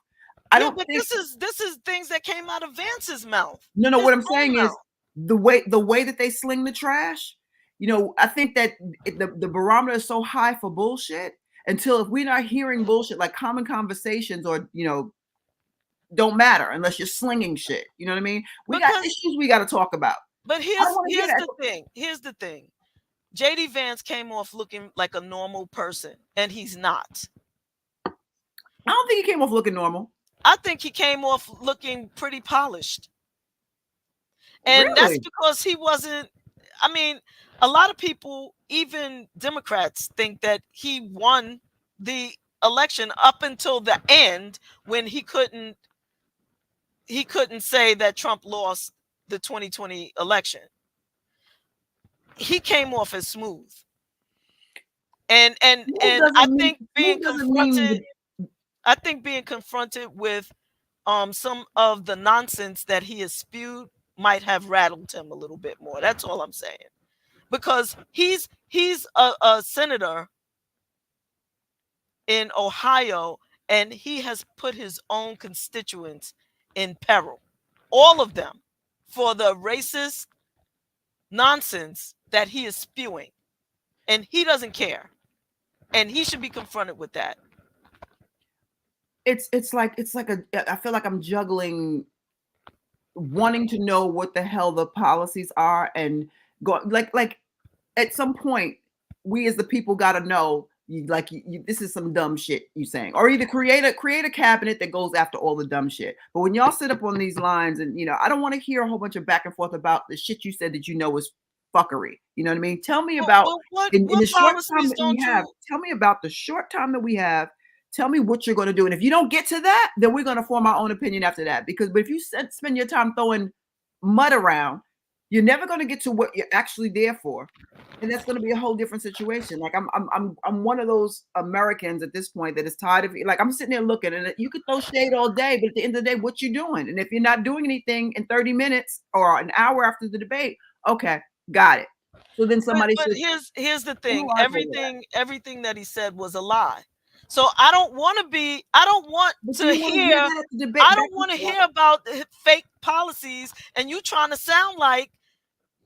I
Yeah,
don't
but
think.
this is things that came out of Vance's mouth,
No, no.
his
What I'm
own
saying is
mouth.
the way that they sling the trash. I think that the barometer is so high for bullshit, until if we're not hearing bullshit like common conversations, or don't matter unless you're slinging shit. You know what I mean? We got
Because
issues we got to talk about.
but
I don't
here's
want to hear
here's
that.
the thing. Here's the thing. JD Vance came off looking like a normal person, and he's not.
I don't think he came off looking normal.
I think he came off looking pretty polished. And that's
Really?
because he wasn't. I mean, a lot of people, even Democrats, think that he won the election up until the end, when he couldn't say that Trump lost the 2020 election. He came off as smooth.
Smooth
And
doesn't mean smooth doesn't mean
I think being confronted with some of the nonsense that he has spewed might have rattled him a little bit more. That's all I'm saying. Because he's a senator in Ohio, and he has put his own constituents in peril. All of them, for the racist nonsense that he is spewing. And he doesn't care. And he should be confronted with that.
it's like I feel like I'm juggling wanting to know what the hell the policies are, and go like at some point, we as the people got to know, this is some dumb shit you saying, or either create a cabinet that goes after all the dumb shit. But when y'all sit up on these lines, and I don't want to hear a whole bunch of back and forth about the shit you said that is fuckery. You know what I mean? Tell me about,
But what
in the
what
short time
policies
that we
don't
have.
you?
Tell me about the short time that we have. Tell me what you're going to do, and if you don't get to that, then we're going to form our own opinion after that. Because if you spend your time throwing mud around, you're never going to get to what you're actually there for, and that's going to be a whole different situation. Like I'm one of those Americans at this point that is tired of, like, I'm sitting there looking, and you could throw shade all day, but at the end of the day, what you doing? And if you're not doing anything in 30 minutes or an hour after the debate, okay, got it. So then somebody
But
should
here's the thing.
analyze all of that.
Everything that he said was a lie. So I don't want to be. I don't want
But
to
you want to hear
hear.
that at the debate
I
back
don't
and
want to
forth?
hear about the fake policies, and you trying to sound like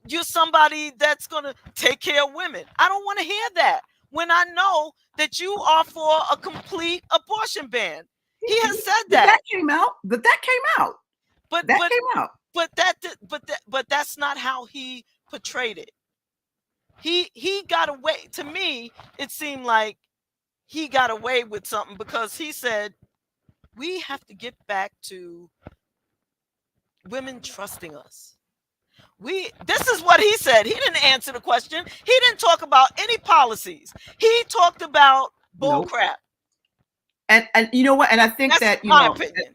you're somebody that's going to take care of women. I don't want to hear that when I know that you are for a complete abortion ban. He has said
But
that.
that came out. That came out.
But
That
but
came out.
but that's not how he portrayed it. He got away. To me, it seemed like he got away with something, because he said we have to get back to women trusting us. This is what he said. He didn't answer the question. He didn't talk about any policies. He talked about bull
Nope.
crap.
And you know what? And I think
That's
that,
my opinion.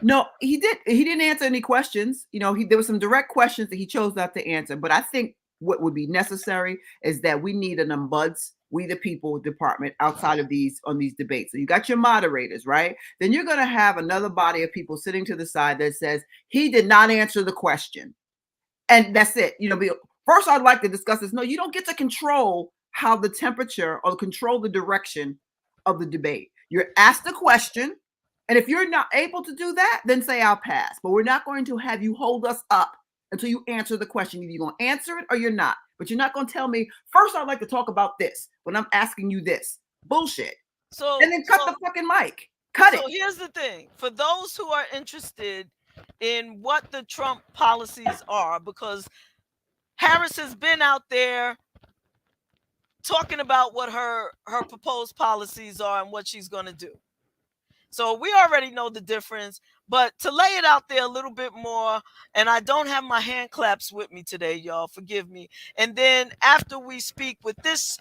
no, he did. He didn't answer any questions. There were some direct questions that he chose not to answer. But I think what would be necessary is that we need an ombuds, we the people department outside of these on these debates. So you got your moderators, right? Then you're going to have another body of people sitting to the side that says he did not answer the question, and that's it. First, I'd like to discuss this. No, you don't get to control how the temperature or control the direction of the debate. You're asked a question, and if you're not able to do that, then say I'll pass. But we're not going to have you hold us up until you answer the question. Either you're going to answer it or you're not. But you're not going to tell me, first, I'd like to talk about this when I'm asking you this. Bullshit.
So
And then cut the fucking mic. Cut it.
So here's the thing. For those who are interested in what the Trump policies are, because Harris has been out there talking about what her proposed policies are and what she's going to do. So we already know the difference. But to lay it out there a little bit more, and I don't have my hand claps with me today, y'all. Forgive me. And then after we speak with this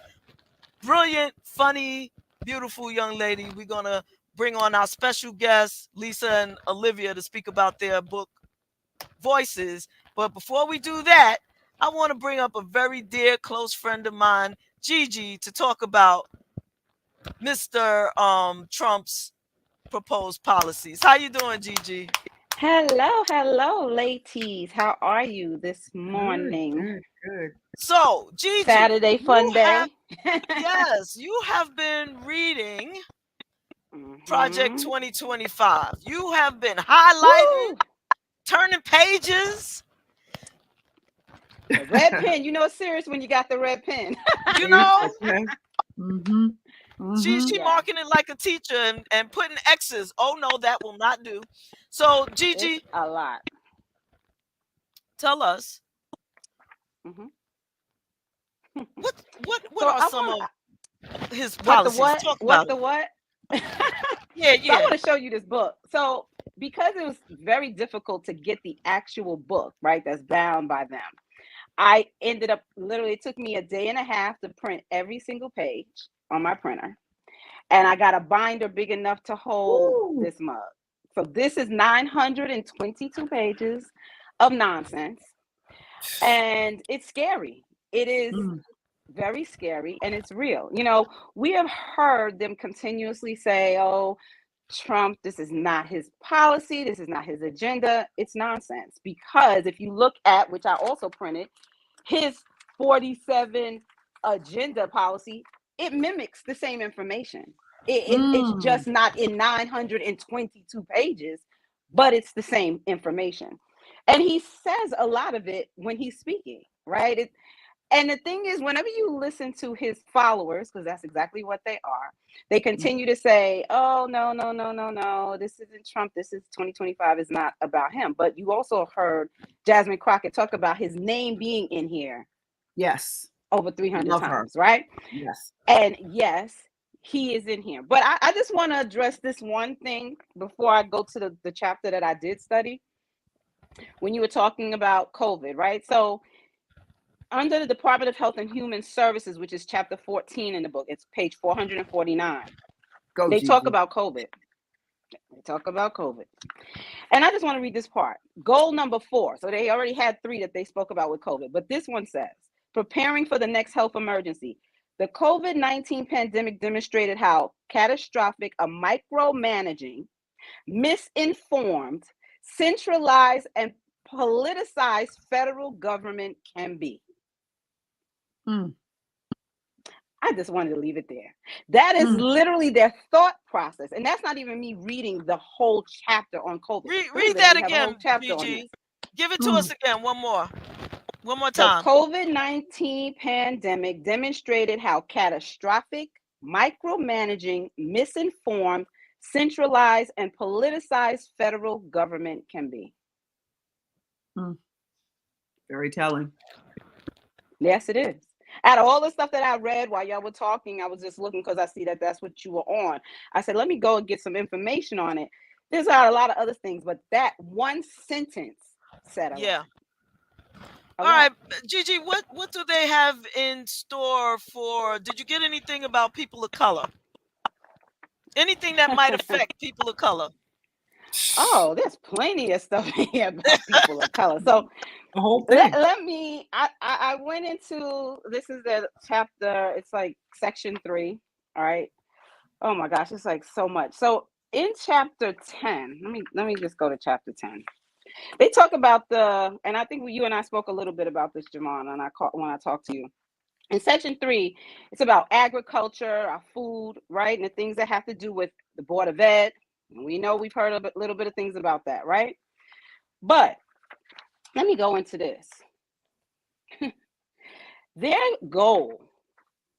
brilliant, funny, beautiful young lady, we're gonna bring on our special guests, Lisa and Olivia, to speak about their book Voices. But before we do that, I want to bring up a very dear close friend of mine, Gigi, to talk about Mr. Trump's proposed policies. How you doing, Gigi?
Hello, ladies. How are you this
Good,
morning?
good, good.
So, Gigi,
Saturday
you
fun
have
day.
yes, you have been reading Project
hmm
2025. You have been highlighting,
Woo!
turning pages.
The red pen. You know it's serious when you got the red pen.
You
See?
know,
Okay. Mm-hmm. Mm-hmm.
she
Yeah,
marking it like a teacher and putting X's. Oh no, that will not do. So,
it's
Gigi,
a lot.
tell us
hmm
what
So
are
I
some
want
of his
what the
policies?
what?
Talk
What
about
the
it.
what? So
Yeah,
I
yeah.
want to show you this book. So because it was very difficult to get the actual book, right? That's bound by them. I ended up literally, it took me a day and a half to print every single page on my printer. And I got a binder big enough to hold
Ooh.
this mug. So this is 922 pages of nonsense. And it's scary. It is
Mm,
very scary and it's real. We have heard them continuously say, oh, Trump, this is not his policy, this is not his agenda. It's nonsense. Because if you look at, which I also printed, his 47 agenda policy, it mimics the same information. It's
mm.
just not in 922 pages, but it's the same information. And he says a lot of it when he's speaking, right? And the thing is, whenever you listen to his followers, because that's exactly what they are, they continue to say, oh, no, no, no, no, no, this isn't Trump. This is 2025 is not about him. But you also heard Jasmine Crockett talk about his name being in here
Yes.
over 300
Love her.
times, right?
Yes.
And yes, he is in here. But I just want to address this one thing before I go to the chapter that I did study when you were talking about COVID, right? So under the Department of Health and Human Services, which is chapter 14 in the book, it's page 449.
Go,
They talk
Gigi.
about COVID. They talk about COVID. And I just want to read this part. Goal number 4. So they already had 3 that they spoke about with COVID. But this one says, preparing for the next health emergency. The COVID-19 pandemic demonstrated how catastrophic a micromanaging, misinformed, centralized, and politicized federal government can be.
Mm,
I just wanted to leave it there. That is
mm.
literally their thought process. And that's not even me reading the whole chapter on COVID. They
Read that
literally have a whole
again,
chapter on this.
Gigi. Give it to
Mm.
us again. One more
The
time.
COVID-19 pandemic demonstrated how catastrophic, micromanaging, misinformed, centralized, and politicized federal government can be.
Mm. Very telling.
Yes, it is. Out of all the stuff that I read while y'all were talking, I was just looking because I see that that's what you were on. I said, let me go and get some information on it. There's a lot of other things, but that one sentence said a lot.
Yeah.
A
All right,
lot.
Gigi. What do they have in store for? Did you get anything about people of color? Anything that might affect people of color?
Oh, there's plenty of stuff here about people of color. So
The whole
let,
thing.
let me, I went into, this is the chapter, it's like section 3. All right. Oh my gosh, it's like so much. So in chapter 10, let me just go to chapter 10. They talk about and I think you and I spoke a little bit about this, JaVonne, when I talked to you. In section 3, it's about agriculture, our food, right? And the things that have to do with the Board of Ed. And we know we've heard a little bit of things about that, right? But let me go into this. Their goal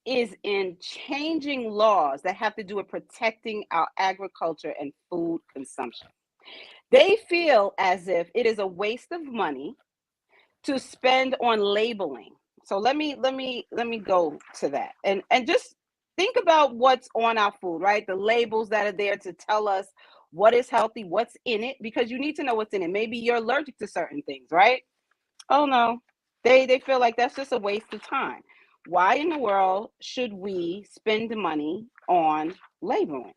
is in changing laws that have to do with protecting our agriculture and food consumption. They feel as if it is a waste of money to spend on labeling. So let me go to that. And just think about what's on our food, right? The labels that are there to tell us what is healthy, what's in it, because you need to know what's in it. Maybe you're allergic to certain things, right? Oh no, they feel like that's just a waste of time. Why in the world should we spend money on labeling?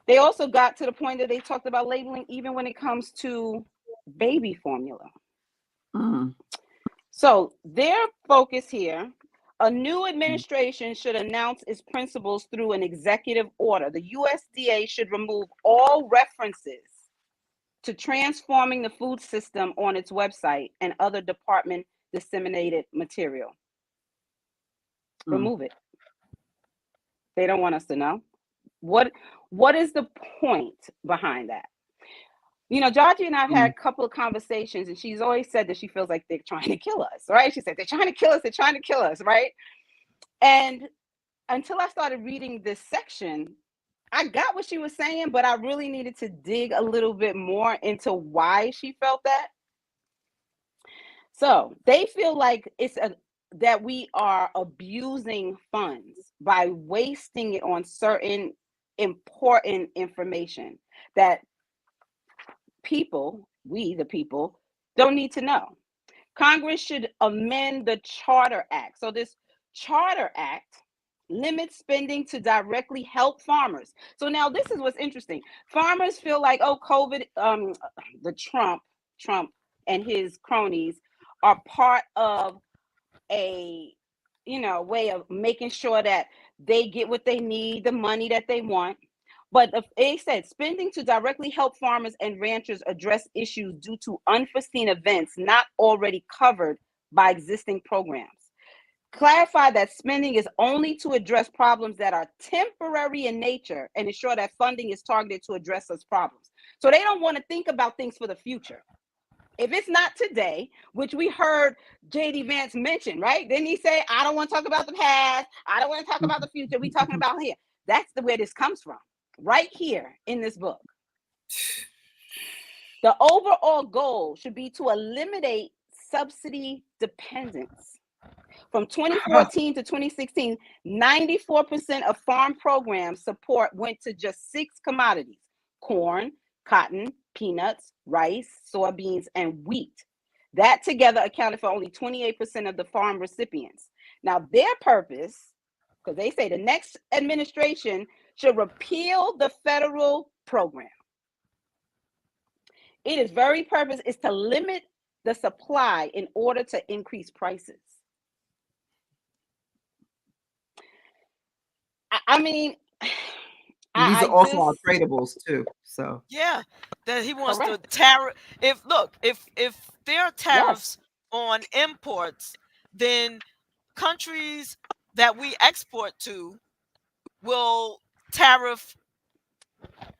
They also got to the point that they talked about labeling even when it comes to baby formula.
Mm.
So their focus here, a new administration should announce its principles through an executive order. The USDA should remove all references to transforming the food system on its website and other department disseminated material.
Mm.
Remove it. They don't want us to know. What is the point behind that? You know, Georgie and I've had
Mm.
a couple of conversations, and she's always said that she feels like they're trying to kill us, right? She said, they're trying to kill us, they're trying to kill us, right? And until I started reading this section, I got what she was saying, but I really needed to dig a little bit more into why she felt that. So they feel like that we are abusing funds by wasting it on certain important information that people, we the people, don't need to know. Congress should amend the Charter Act. So this Charter Act limits spending to directly help farmers. So now this is what's interesting. Farmers feel like, oh, COVID, the Trump and his cronies are part of a way of making sure that they get what they need, the money that they want. But they said spending to directly help farmers and ranchers address issues due to unforeseen events not already covered by existing programs. Clarify that spending is only to address problems that are temporary in nature and ensure that funding is targeted to address those problems. So they don't want to think about things for the future. If it's not today, which we heard JD Vance mention, right? Then he say, I don't want to talk about the past. I don't want to talk about the future. We talking about here. That's where this comes from, right here in this book. The overall goal should be to eliminate subsidy dependence. From 2014 to 2016, 94% of farm program support went to just 6 commodities: corn, cotton, peanuts, rice, soybeans, and wheat. That together accounted for only 28% of the farm recipients. Now, their purpose, because they say the next administration should repeal the federal program. Its very purpose is to limit the supply in order to increase prices. I mean,
These are
I
also our
just
tradables too. So
Yeah, that he wants to
correct.
tariff. If there are
Yes.
tariffs on imports, then countries that we export to will tariff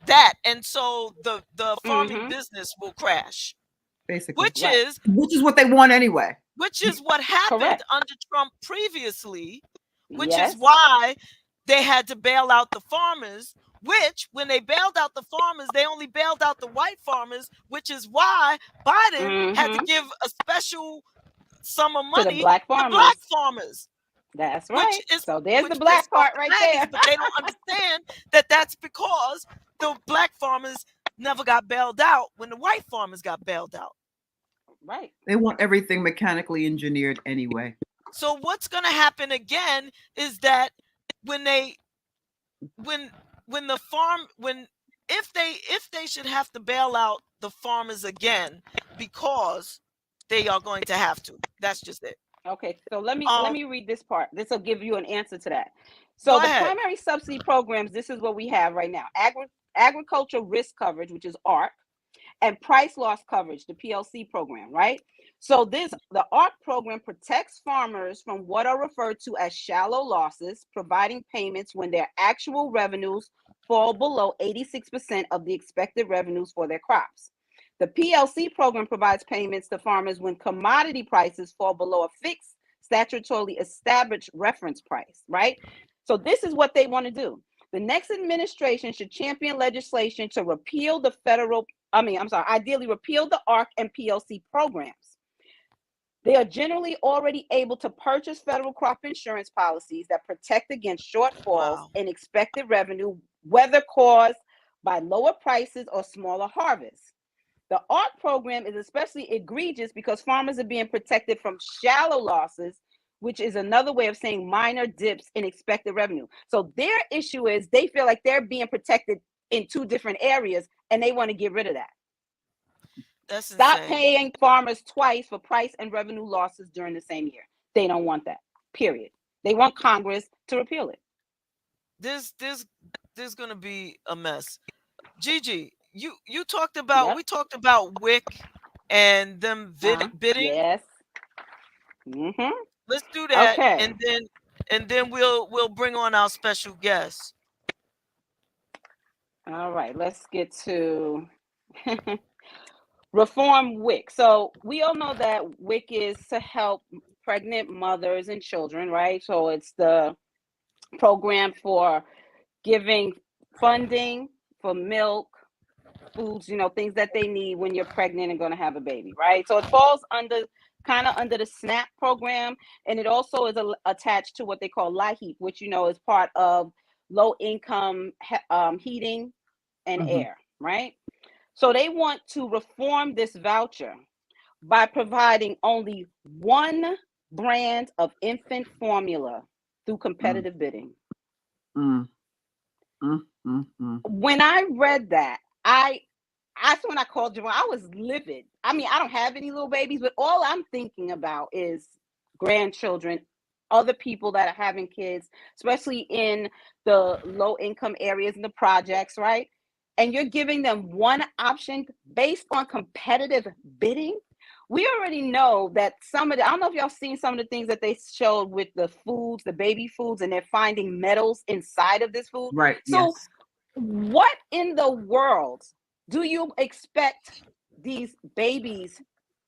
that, and so the farming
Mm-hmm.
business will crash,
basically,
which
Right.
is
which is what they want anyway.
what happened
Correct.
under Trump previously, which is
Yes.
why they had to bail out the farmers. Which, when they bailed out the farmers, they only bailed out the white farmers, which is why Biden had to
Mm-hmm.
give a special sum of
To the
money
black
to black
farmers.
farmers,
That's
which
right.
is
So there's the
which pisses
black
off
part
the
right
maggots,
there.
but they don't understand that that's because the black farmers never got bailed out when the white farmers got bailed out.
Right.
They want everything mechanically engineered anyway.
So what's going to happen again is that when they when when the farm when if they should have to bail out the farmers again, because they are going to have to. That's just it.
Okay. So let
Um,
me read this part. This will give you an answer to that.
go
So the
ahead.
primary subsidy programs, this is what we have right now. Agricultural risk coverage, which is ARC, and price loss coverage, the PLC program, right? So the ARC program protects farmers from what are referred to as shallow losses, providing payments when their actual revenues fall below 86% of the expected revenues for their crops. The PLC program provides payments to farmers when commodity prices fall below a fixed statutorily established reference price, right? So this is what they want to do. The next administration should champion legislation to ideally repeal the ARC and PLC programs. They are generally already able to purchase federal crop insurance policies that protect against shortfalls
Wow.
in expected revenue, whether caused by lower prices or smaller harvests. The ART program is especially egregious because farmers are being protected from shallow losses, which is another way of saying minor dips in expected revenue. So their issue is they feel like they're being protected in two different areas and they want to get rid of that.
That's
Stop
insane.
paying farmers twice for price and revenue losses during the same year. They don't want that. Period. They want Congress to repeal it.
This this there's gonna be a mess. Gigi, you talked about
Yep.
we talked about Wick and them bidding.
Yes. Mm-hmm.
Let's do that,
Okay.
and then we'll bring on our special guest.
All right. Let's get to reform WIC. So we all know that WIC is to help pregnant mothers and children, right? So it's the program for giving funding for milk, foods, things that they need when you're pregnant and going to have a baby, right? So it falls under the SNAP program, and it also is attached to what they call LIHEAP, which is part of low income heating and
Mm-hmm.
air, right? So they want to reform this voucher by providing only one brand of infant formula through
Mm,
competitive bidding.
mm, mm.
When I read that, that's when I called JaVonne. I was livid. I mean, I don't have any little babies, but all I'm thinking about is grandchildren, other people that are having kids, especially in the low income areas and the projects, right? And you're giving them one option based on competitive bidding. We already know that I don't know if y'all seen some of the things that they showed with the foods, the baby foods, and they're finding metals inside of this food.
Right.
So
Yes.
what in the world do you expect these babies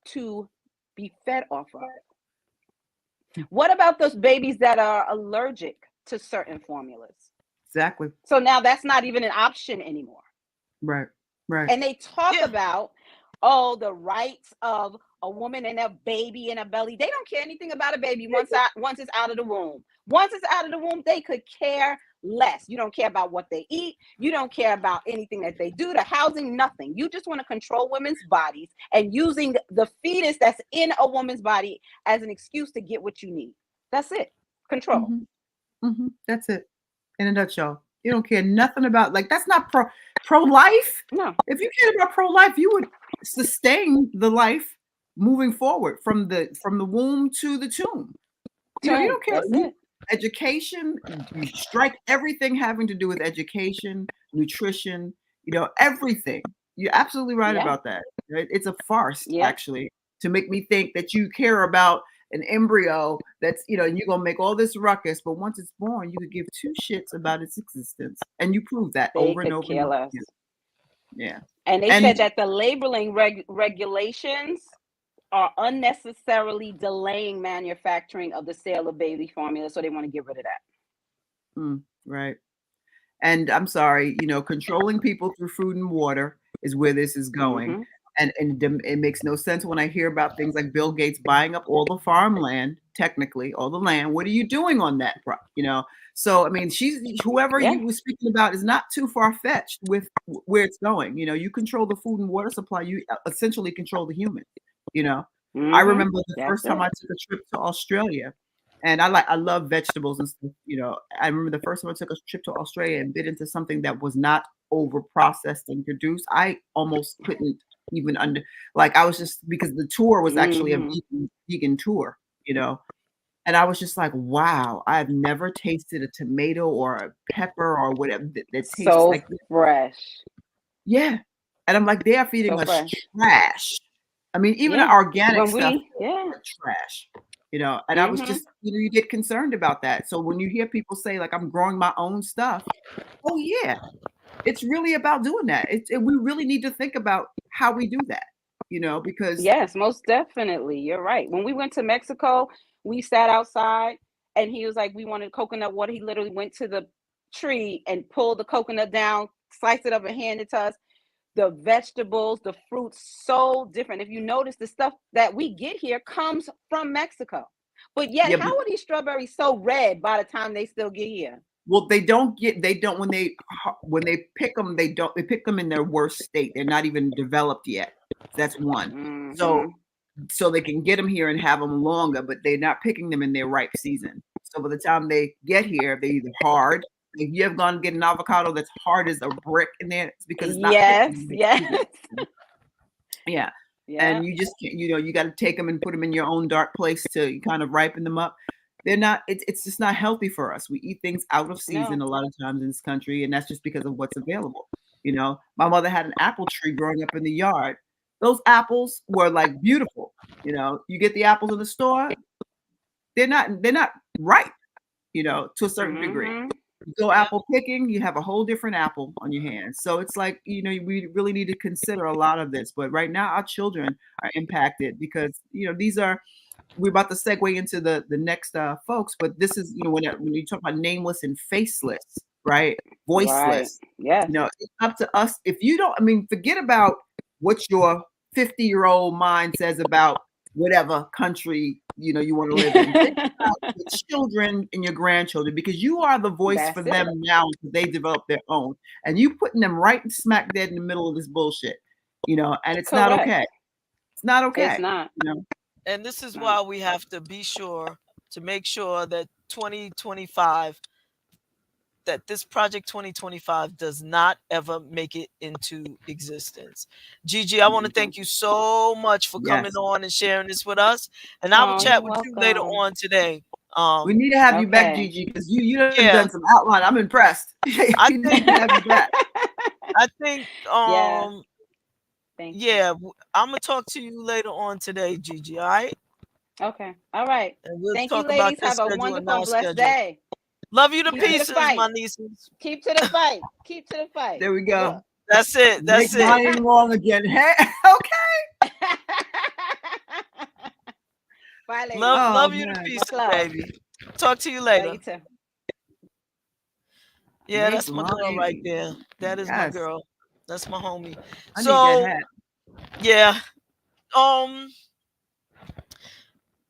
to be fed off of? What about those babies that are allergic to certain formulas?
Exactly.
So now that's not even an option anymore.
Right. Right.
And they talk
Yeah.
about, the rights of a woman and a baby in a belly. They don't care anything about a baby once it's out of the womb. Once it's out of the womb, they could care less. You don't care about what they eat. You don't care about anything that they do, the housing, nothing. You just want to control women's bodies and using the fetus that's in a woman's body as an excuse to get what you need. That's it. Control.
That's it. In a nutshell. You don't care nothing about, like, that's not pro-life.
No.
If you cared about pro-life, you would sustain the life moving forward from the womb to the tomb. You don't care.
That's it.
Education, you strike everything having to do with education, nutrition, everything. You're absolutely right
Yeah.
about that. Right? It's a farce,
Yeah.
actually, to make me think that you care about an embryo that's, and you're gonna make all this ruckus, but once it's born, you could give two shits about its existence. And you prove that
They
over and
could
over and
care
over
less.
again. Yeah.
And they
And
said that the labeling regulations are unnecessarily delaying manufacturing of the sale of baby formula, so they want to get rid of that.
Right. And I'm sorry, controlling people through food and water is where this is going.
Mm-hmm.
And it makes no sense when I hear about things like Bill Gates buying up all the farmland, technically, all the land. What are you doing on that? So, I mean, whoever
Yeah.
you were speaking about is not too far-fetched with where it's going. You control the food and water supply. You essentially control the human, I remember the first time I took a trip to Australia, and I love vegetables and stuff. I remember the first time I took a trip to Australia and bit into something that was not over processed and produced. I almost couldn't even I was just, because the tour was actually a vegan tour, and I was just like, wow, I've never tasted a tomato or a pepper or whatever that tastes
So
like this.
fresh.
Yeah. And I'm like, they are feeding
So
us
fresh.
trash. I mean, even the
Yeah.
organic
When
stuff
we, yeah.
is trash, and I was just, you get concerned about that. So when you hear people say, like, I'm growing my own stuff, oh yeah, it's really about doing that. We really need to think about how we do that, because
Yes, most definitely. You're right. When we went to Mexico, we sat outside and he was like, we wanted coconut water. He literally went to the tree and pulled the coconut down, sliced it up and handed it to us. the vegetables, the fruits, so different. If you notice, the stuff that we get here comes from Mexico. But yet,
Yeah,
how
but
are these strawberries so red by the time they still get here?
well, they don't when they pick them, they pick them in their worst state. They're not even developed yet. That's one. So
Mm-hmm.
so they can get them here and have them longer, but they're not picking them in their ripe season. So by the time they get here, they're either hard. If you have gone to get an avocado that's hard as a brick in there, it's because it's not picked in
Yes,
the right
yes.
season. Yeah.
Yeah.
And you just can't, you got to take them and put them in your own dark place to kind of ripen them up. They're not, it's just not healthy for us. We eat things out of season
No.
a lot of times in this country, and that's just because of what's available. My mother had an apple tree growing up in the yard. Those apples were like beautiful. You get the apples in the store, they're not ripe, to a certain degree.
Mm-hmm.
You go
Yep.
apple picking, you have a whole different apple on your hands. So it's like, we really need to consider a lot of this. But right now, our children are impacted because, we're about to segue into the next folks, but this is, when you talk about nameless and faceless, right?
Right.
Voiceless.
Yes.
It's up to us. If you don't, forget about what your 50-year-old mind says about whatever country, you want to live in. Think about your children and your grandchildren, because you are the voice for
That's
them
it.
now until they develop their own. And you putting them right smack dead in the middle of this bullshit, and it's not
Correct.
okay. It's not
It's
okay.
not.
And this is
No.
why we have to be sure to make sure that 2025, that this project 2025 does not ever make it into existence. Gigi, I want to thank you so much for coming
Yes.
on and sharing this with us. And I will
Oh,
chat
you're
with you later
welcome.
on today.
We need to have you back,
Okay.
Gigi, because you done
Yeah,
done some outline. I'm impressed.
I
We need
think
to have you back.
I think
Yeah. Thank you.
yeah, I'm gonna talk to you later on today, Gigi. All right,
Okay. All right.
and we'll
Thank you,
talk about
ladies.
your
Have a
schedule and
wonderful and
our
blessed
schedule.
day.
Love you to
Keep to the
Yes.
pieces,
fight.
my nieces.
Keep to the fight. Keep to the fight.
There we go.
Look.
That's it.
Make
That's it.
mine wrong again. Hey, okay.
Bye, ladies.
Oh
Love you to
man.
pieces,
Much love.
baby. Talk to you
Love
later.
you too.
Yeah,
Make
that's my girl right
mine.
there. That is my
Yes.
girl. That's my homie.
I need that
So
hat.
yeah. Um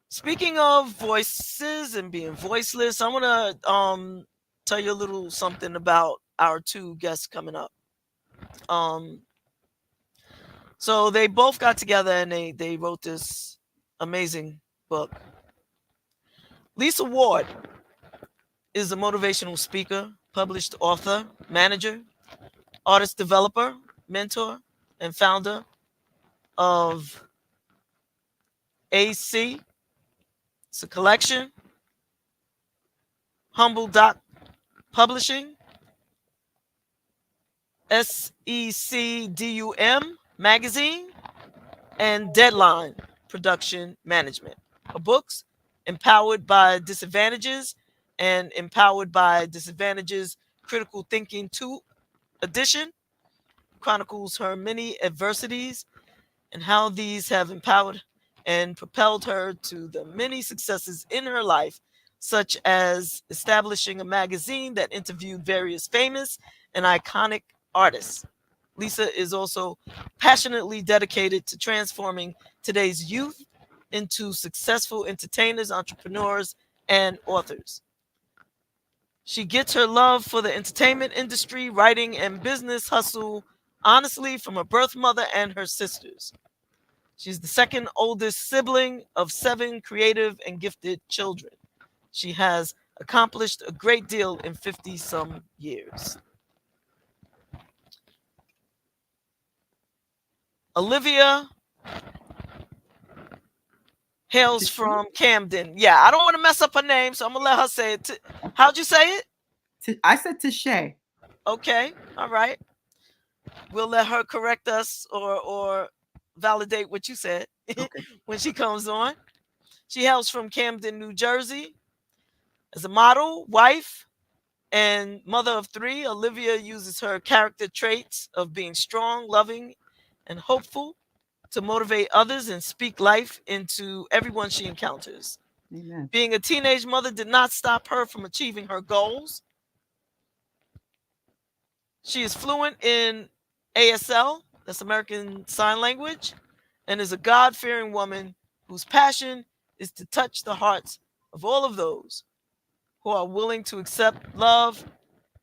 Speaking of voices and being voiceless, I wanna tell you a little something about our two guests coming up. Um so they both got together and they wrote this amazing book. Lisa Ward is a motivational speaker, published author, manager, artist developer, mentor, and founder of AC. It's a collection, Humble Doc Publishing, SECDUM Magazine, and Deadline Production Management. Her books, Empowered by Disadvantages and Empowered by Disadvantages Critical Thinking 2 edition, chronicles her many adversities and how these have empowered and propelled her to the many successes in her life, such as establishing a magazine that interviewed various famous and iconic artists. Lisa is also passionately dedicated to transforming today's youth into successful entertainers, entrepreneurs, and authors. She gets her love for the entertainment industry, writing, and business hustle honestly from her birth mother and her sisters. She's the second oldest sibling of seven creative and gifted children. She has accomplished a great deal in 50 some years. Olivia hails
Tisha?
from Camden. Yeah, I don't want to mess up her name, so I'm going to let her say it. How'd you say it?
I said Tisha.
Okay, all right. We'll let her correct us or validate what you said
Okay.
when she comes on. She hails from Camden, New Jersey. As a model, wife, and mother of three, Olivia uses her character traits of being strong, loving, and hopeful to motivate others and speak life into everyone she encounters.
Amen.
Being a teenage mother did not stop her from achieving her goals. She is fluent in ASL, That's American Sign Language, and is a God fearing woman whose passion is to touch the hearts of all of those who are willing to accept love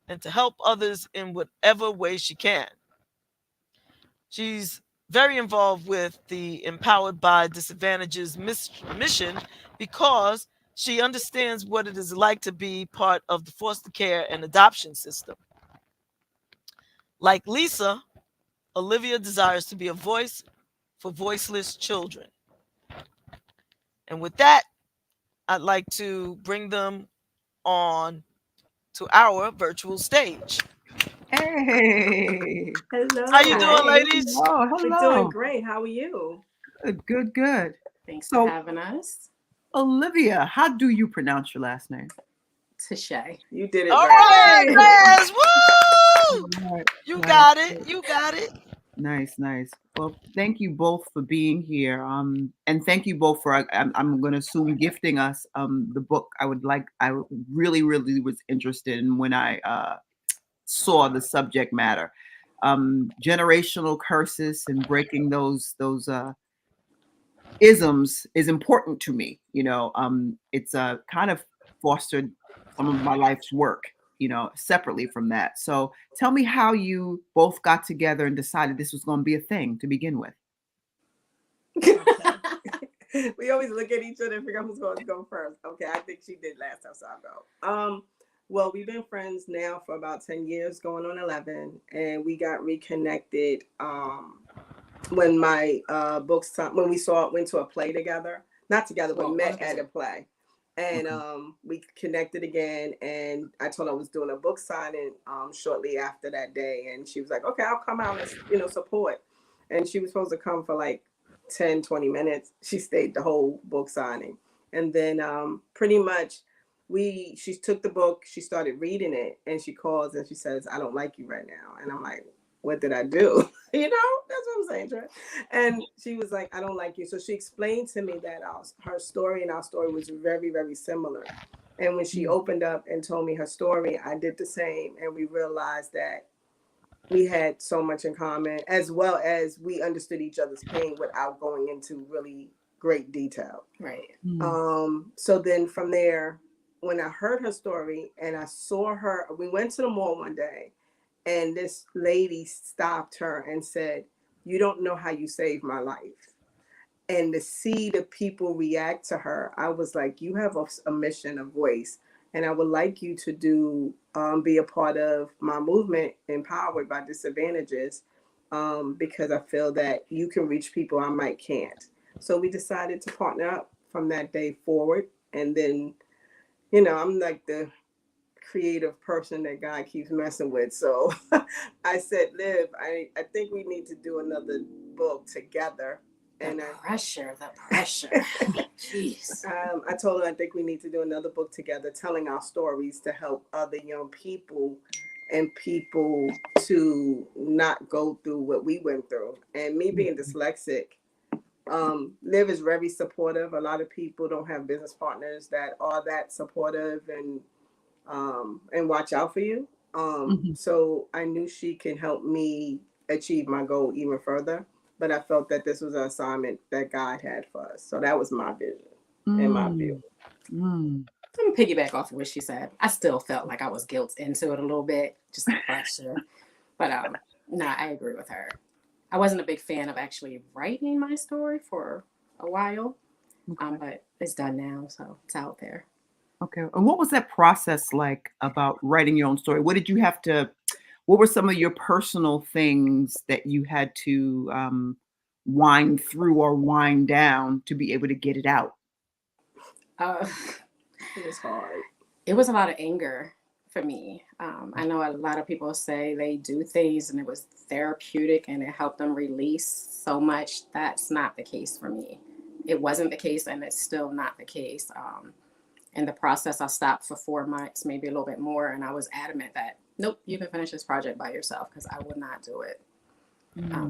and to help others in whatever way she can. She's very involved with the Empowered by Disadvantages mission because she understands what it is like to be part of the foster care and adoption system. Like Lisa, Olivia desires to be a voice for voiceless children. And with that, I'd like to bring them on to our virtual stage.
Hey.
How
Hello.
you doing,
Hey.
ladies?
Oh,
We're doing
hello.
great. How are you?
Good, good, good.
Thanks for
So,
having us.
Olivia, how do you pronounce your last name?
Touche. You did it
All
right.
right,
Hey!
Terez, woo!
Right,
You
right.
got it. You got it.
Nice, nice. Well, thank you both for being here. And thank you both for I'm going to assume gifting us the book. I really, really was interested in when I saw the subject matter, generational curses and breaking those isms is important to me. It's kind of fostered some of my life's work, separately from that. So tell me how you both got together and decided this was going to be a thing to begin with.
We always look at each other and figure out who's going to go first. Okay, I think she did last time, so I'll go. Well, we've been friends now for about 10 years, going on 11, and we got reconnected when my books when we went to a play together, not together, but met at a play, and we connected again. And I told her I was doing a book signing shortly after that day, and she was like, "Okay, I'll come out and support." And she was supposed to come for like 10-20 minutes. She stayed the whole book signing, and then pretty much she took the book, she started reading it, and she calls and she says, "I don't like you right now." And I'm like, "What did I do?" That's what I'm saying, Trey. And she was like, "I don't like you." So she explained to me that her story and our story was very, very similar. And when she opened up and told me her story, I did the same. And we realized that we had so much in common, as well as we understood each other's pain without going into really great detail. Right. So then from there, when I heard her story and I saw her, we went to the mall one day, and this lady stopped her and said, "You don't know how you saved my life." And to see the people react to her, I was like, "You have a mission, a voice, and I would like you to be a part of my movement, Empowered by Disadvantages, because I feel that you can reach people I might can't." So we decided to partner up from that day forward. And then, I'm like the creative person that God keeps messing with. So I said, "Liv, I think we need to do another book together." And the pressure. Jeez. I told her I think we need to do another book together, telling our stories to help other young people and people to not go through what we went through. And me being dyslexic, Liv is very supportive. A lot of people don't have business partners that are that supportive and watch out for you. So I knew she can help me achieve my goal even further. But I felt that this was an assignment that God had for us. So that was my vision and my view. I'm gonna piggyback off of what she said. I still felt like I was guilt into it a little bit, just the pressure. But no, I agree with her. I wasn't a big fan of actually writing my story for a while, but it's done now, so it's out there.
Okay. And what was that process like about writing your own story? What were some of your personal things that you had to wind through or wind down to be able to get it out?
It was hard. It was a lot of anger for me. I know a lot of people say they do things and it was therapeutic and it helped them release so much. That's not the case for me. It wasn't the case, and it's still not the case. In the process, I stopped for 4 months, maybe a little bit more, and I was adamant that, nope, you can finish this project by yourself, because I would not do it.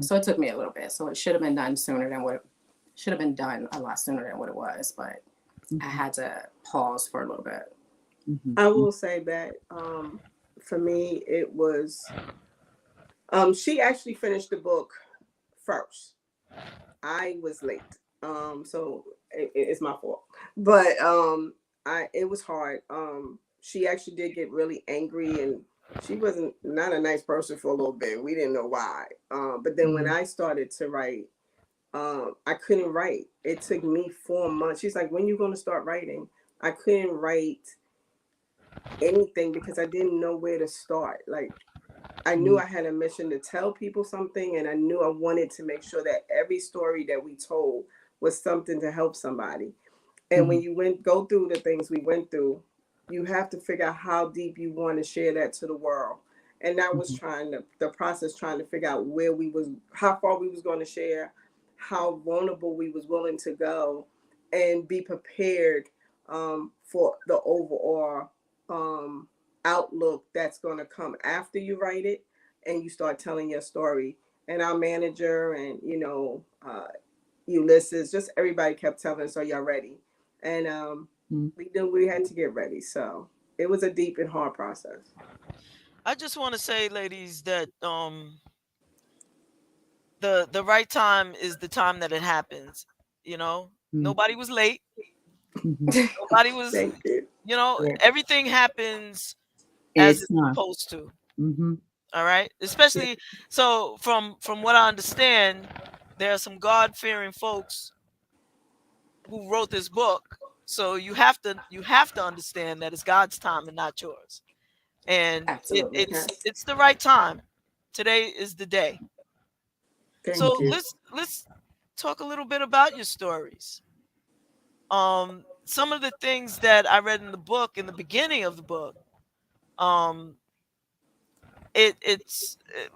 So it took me a little bit. So it should have been done a lot sooner than what it was, but I had to pause for a little bit. I will say that for me, it was, she actually finished the book first. I was late. So it's my fault. But it was hard. She actually did get really angry, and she wasn't not a nice person for a little bit. We didn't know why. But then when I started to write, I couldn't write. It took me 4 months. She's like, "When you going to start writing?" I couldn't write anything because I didn't know where to start. Like, I knew I had a mission to tell people something, and I knew I wanted to make sure that every story that we told was something to help somebody. And when you go through the things we went through, you have to figure out how deep you want to share that to the world. And that was the process, trying to figure out how far we was going to share, how vulnerable we was willing to go, and be prepared for the overall outlook that's going to come after you write it and you start telling your story. And our manager and Ulysses, just everybody kept telling us, "Are y'all ready?" And we knew we had to get ready. So it was a deep and hard process.
I just want to say, ladies, that the right time is the time that it happens. You know, nobody was late. Nobody was.
Thank you.
Everything happens as
It's
it's
not.
supposed to.
Mm-hmm.
All right, especially so from what I understand, there are some God fearing folks who wrote this book. So you have to understand that it's God's time and not yours. And
Absolutely.
Yes.
it's the right time. Today is the day.
Thank
So
you.
let's talk a little bit about your stories. Some of the things that I read in the book, in the beginning of the book, um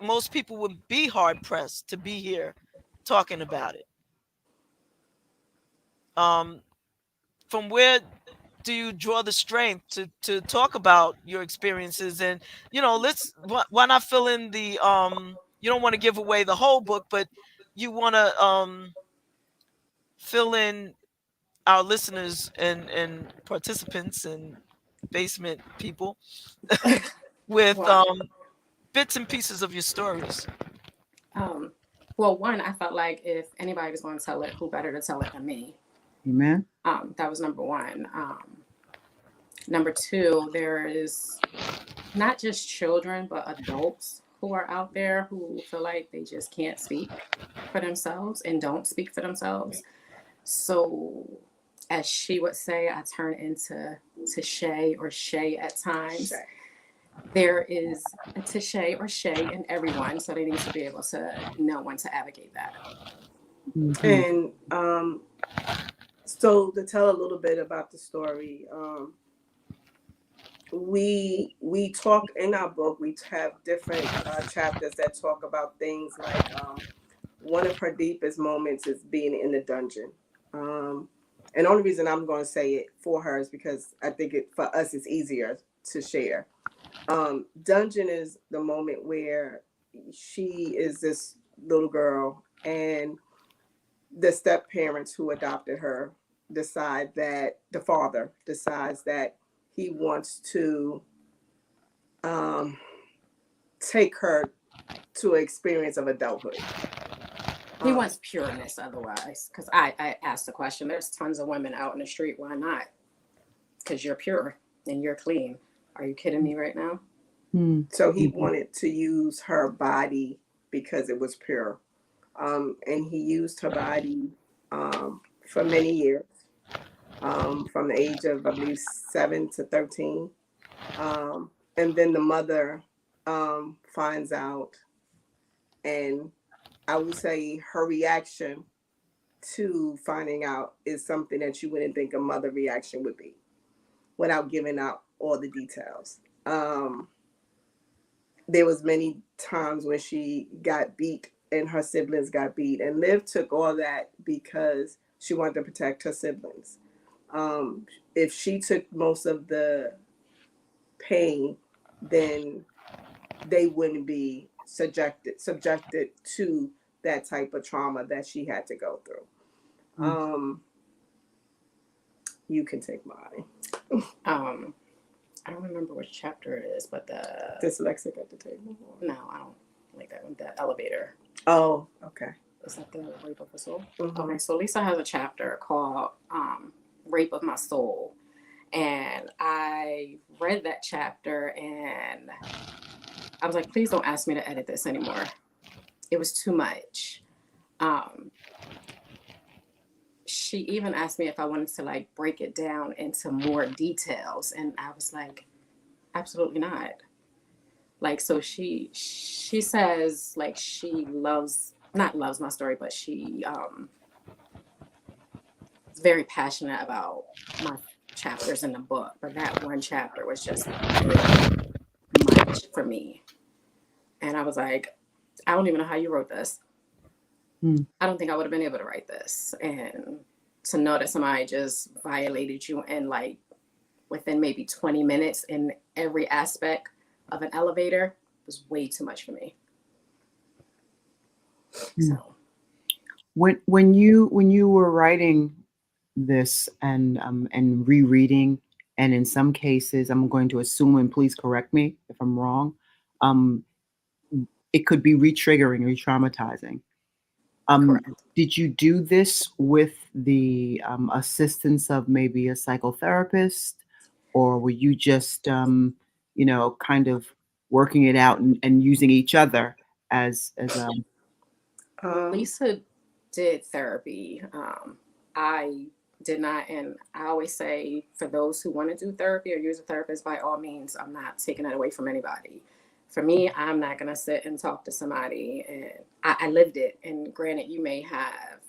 most people would be hard pressed to be here talking about it. um from where do you draw the strength to talk about your experiences? And why not fill in the you don't want to give away the whole book, but you want to fill in our listeners and participants and basement people with
Well,
bits and pieces of your stories.
um, well, one, I felt like if anybody was going to tell it, who better to tell it than me?
Amen.
That was number one. Number two, there is not just children, but adults who are out there who feel like they just can't speak for themselves and don't speak for themselves. So, as she would say, I turn into Shay or Shay at times.
Shay.
There is a Tishay or Shay in everyone, so they need to be able to know when to advocate that.
And so to tell a little bit about the story, we talk in our book. We have different chapters that talk about things like one of her deepest moments is being in the dungeon. And the only reason I'm going to say it for her is because I think for us it's easier to share. Dungeon is the moment where she is this little girl, and the step parents who adopted her the father decides that he wants to take her to an experience of adulthood.
He wants pureness otherwise, because I asked the question, there's tons of women out in the street, why not? Because you're pure and you're clean. Are you kidding me right now?
So he wanted to use her body because it was pure. And he used her body for many years, from the age of, I believe, 7 to 13. And then the mother finds out, and I would say her reaction to finding out is something that you wouldn't think a mother reaction would be without giving out all the details. There was many times when she got beat and her siblings got beat, and Liv took all that because she wanted to protect her siblings. If she took most of the pain, then they wouldn't be subjected to that type of trauma that she had to go through. You can take mine.
I don't remember which chapter it is, but
Dyslexic at the table.
no, I don't like that one. The elevator.
Oh, okay.
Is that the Rape of the Soul?
Mhm.
Okay, so Lisa has a chapter called Rape of My Soul. And I read that chapter and I was like, please don't ask me to edit this anymore. It was too much. Um, she even asked me if I wanted to like break it down into more details. And I was like, absolutely not. Like, so she says like she loves, not loves my story, but she is very passionate about my chapters in the book. But that one chapter was just much for me. And I was like, I don't even know how you wrote this. I don't think I would have been able to write this. And to know that somebody just violated you in like within maybe 20 minutes in every aspect of an elevator was way too much for me. So
When you were writing this and rereading, and in some cases, I'm going to assume, and please correct me if I'm wrong, um, it could be re-triggering, re-traumatizing.
correct.
Did you do this with the assistance of maybe a psychotherapist, or were you just, kind of working it out and using each other as.
Lisa did therapy. I did not, and I always say for those who want to do therapy or use a therapist, by all means, I'm not taking that away from anybody. For me, I'm not gonna sit and talk to somebody, and I lived it. And granted, you may have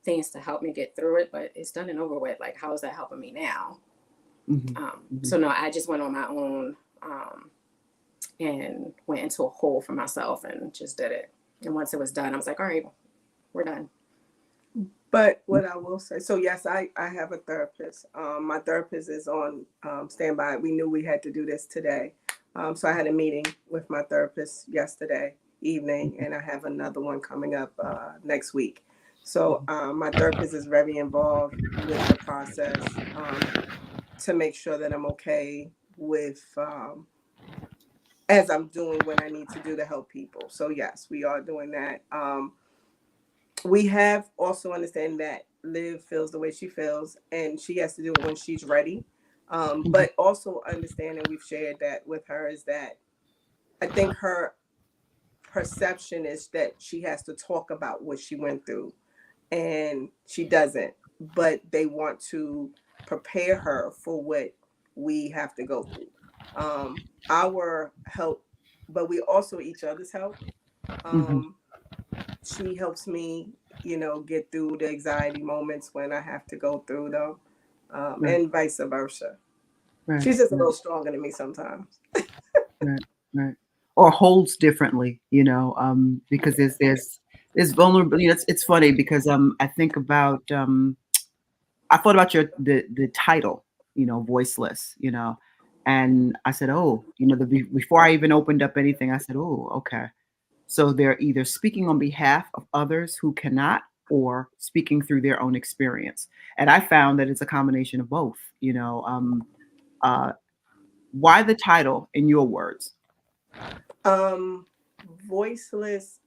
things to help me get through it, but it's done and over with. Like, how is that helping me now?
Mhm,
So
mhm.
no, I just went on my own and went into a hole for myself and just did it. And once it was done, I was like, all right, we're done.
But what I will say, so yes, I have a therapist. My therapist is on standby. We knew we had to do this today. So I had a meeting with my therapist yesterday evening, and I have another one coming up next week. So my therapist is very involved with the process to make sure that I'm okay with as I'm doing what I need to do to help people. So yes, we are doing that. We have also understand that Liv feels the way she feels, and she has to do it when she's ready.
Mhm,
But also understanding, we've shared that with her, is that I think her perception is that she has to talk about what she went through, and she doesn't. But they want to prepare her for what we have to go through. Our help, but we also each other's help.
mhm.
Um, she helps me, get through the anxiety moments when I have to go through them,
Right,
and vice versa.
right,
She's just a
right,
little stronger than me sometimes.
right, right. Or holds differently, because there's vulnerable. It's funny because I think about I thought about the title, voiceless, and I said, oh, before I even opened up anything, I said, oh, okay. So they're either speaking on behalf of others who cannot, or speaking through their own experience. And I found that it's a combination of both. Uh, why the title in your words?
Um, Voiceless.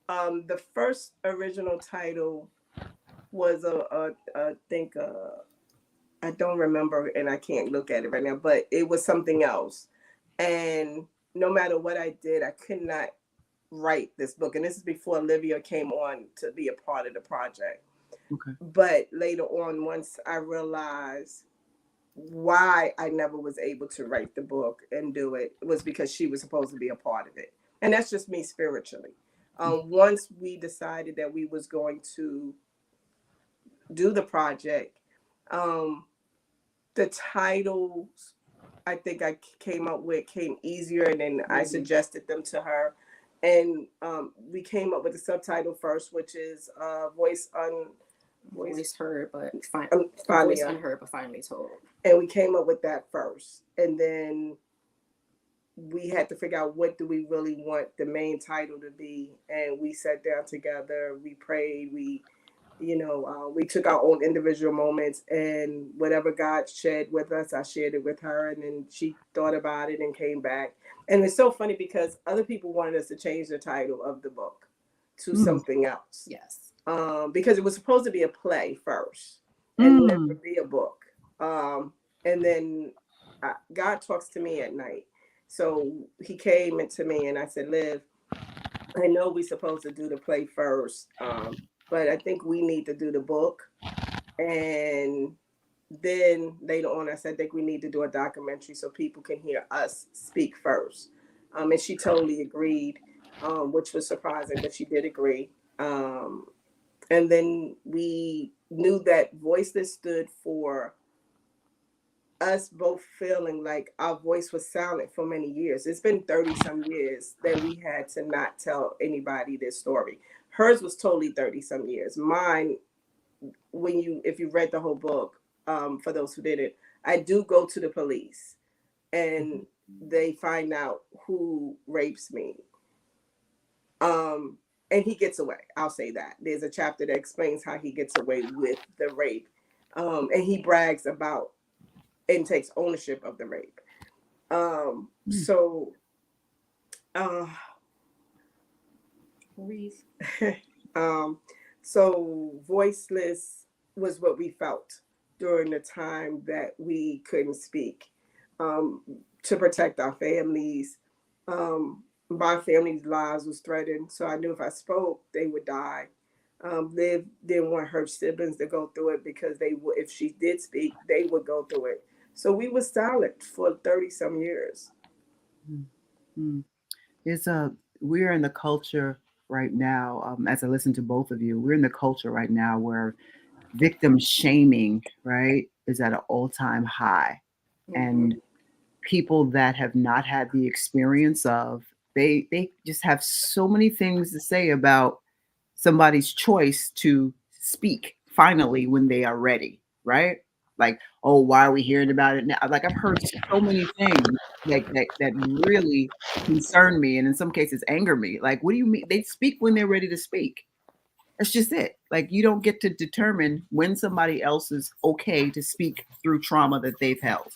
The first original title was I think I don't remember, and I can't look at it right now, but it was something else. And no matter what I did, I could not write this book. And this is before Olivia came on to be a part of the project.
Okay.
But later on, once I realized why I never was able to write the book and do it, was because she was supposed to be a part of it. And that's just me spiritually. Once we decided that we was going to do the project, um, the titles I think I came up with came easier, and then I suggested them to her. And we came up with the subtitle first, which is voice
Voice heard, but voice
finally,
unheard, but finally told.
and we came up with that first, and then we had to figure out what do we really want the main title to be. And we sat down together, we prayed, we took our own individual moments, and whatever God shared with us, I shared it with her, and then she thought about it and came back. And it's so funny because other people wanted us to change the title of the book to something else.
Yes.
Because it was supposed to be a play first and never
Mm.
be a book. And then God talks to me at night. So he came into me and I said, Liv, I know we're supposed to do the play first, but I think we need to do the book. And then later on, I said, I think we need to do a documentary so people can hear us speak first. And she totally agreed, which was surprising, but she did agree. And then we knew that Voiceless stood for us both feeling like our voice was silent for many years. It's been 30 some years that we had to not tell anybody this story. Hers was totally 30 some years. Mine, if you read the whole book, for those who didn't, I do go to the police and they find out who rapes me. And he gets away. I'll say that. There's a chapter that explains how he gets away with the rape. And he brags about and takes ownership of the rape. So,
Breathe.
so Voiceless was what we felt during the time that we couldn't speak, to protect our families. My family's lives was threatened, so I knew if I spoke, they would die. Liv didn't want her siblings to go through it because they would, if she did speak, they would go through it. So we were silent for 30 some years.
Mm. It's we're in the culture right now. As I listen to both of you, we're in the culture right now where victim shaming, right, is at an all-time high, and people that have not had the experience of, they just have so many things to say about somebody's choice to speak finally when they are ready, right? Like, oh, why are we hearing about it now? Like, I've heard so many things like that really concern me and in some cases anger me. Like, what do you mean? They speak when they're ready to speak. That's just it. Like, you don't get to determine when somebody else is okay to speak through trauma that they've held.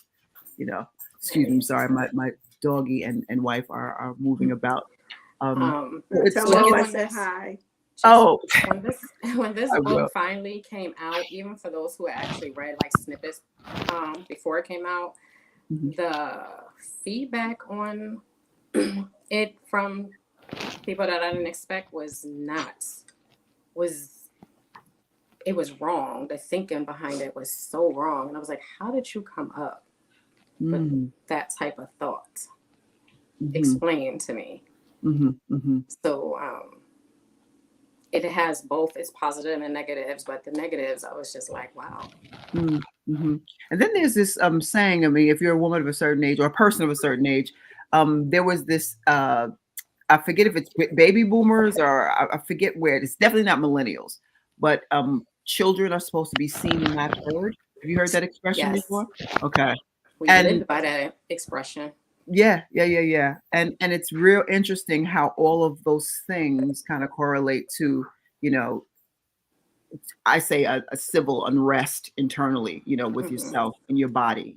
You know, excuse me, I'm sorry, my doggy and wife are moving about. It's
Tell
like
Mo
Just
I
when
it's
said
this,
hi.
just
oh,
when this
I
book
will.
finally came out, even for those who actually read like snippets before it came out,
Mhm.
the feedback on it from people that I didn't expect was it was wrong. The thinking behind it was so wrong, and I was like, how did you come up with
Mm,
that type of thought?
mhm,
Explain to me.
mhm, mhm,
So it has both its positive and negatives, but the negatives, I was just like, wow.
mm, mhm. And then there's this saying. I mean, if you're a woman of a certain age or a person of a certain age, there was this. I forget if it's baby boomers or I forget where. It's definitely not millennials, but children are supposed to be seen and not heard. Have you heard that expression
Yes,
before? Okay.
we
And
lived by that expression.
yeah. And it's real interesting how all of those things kind of correlate to, you know, I say a civil unrest internally, with
Hmm.
yourself and your body,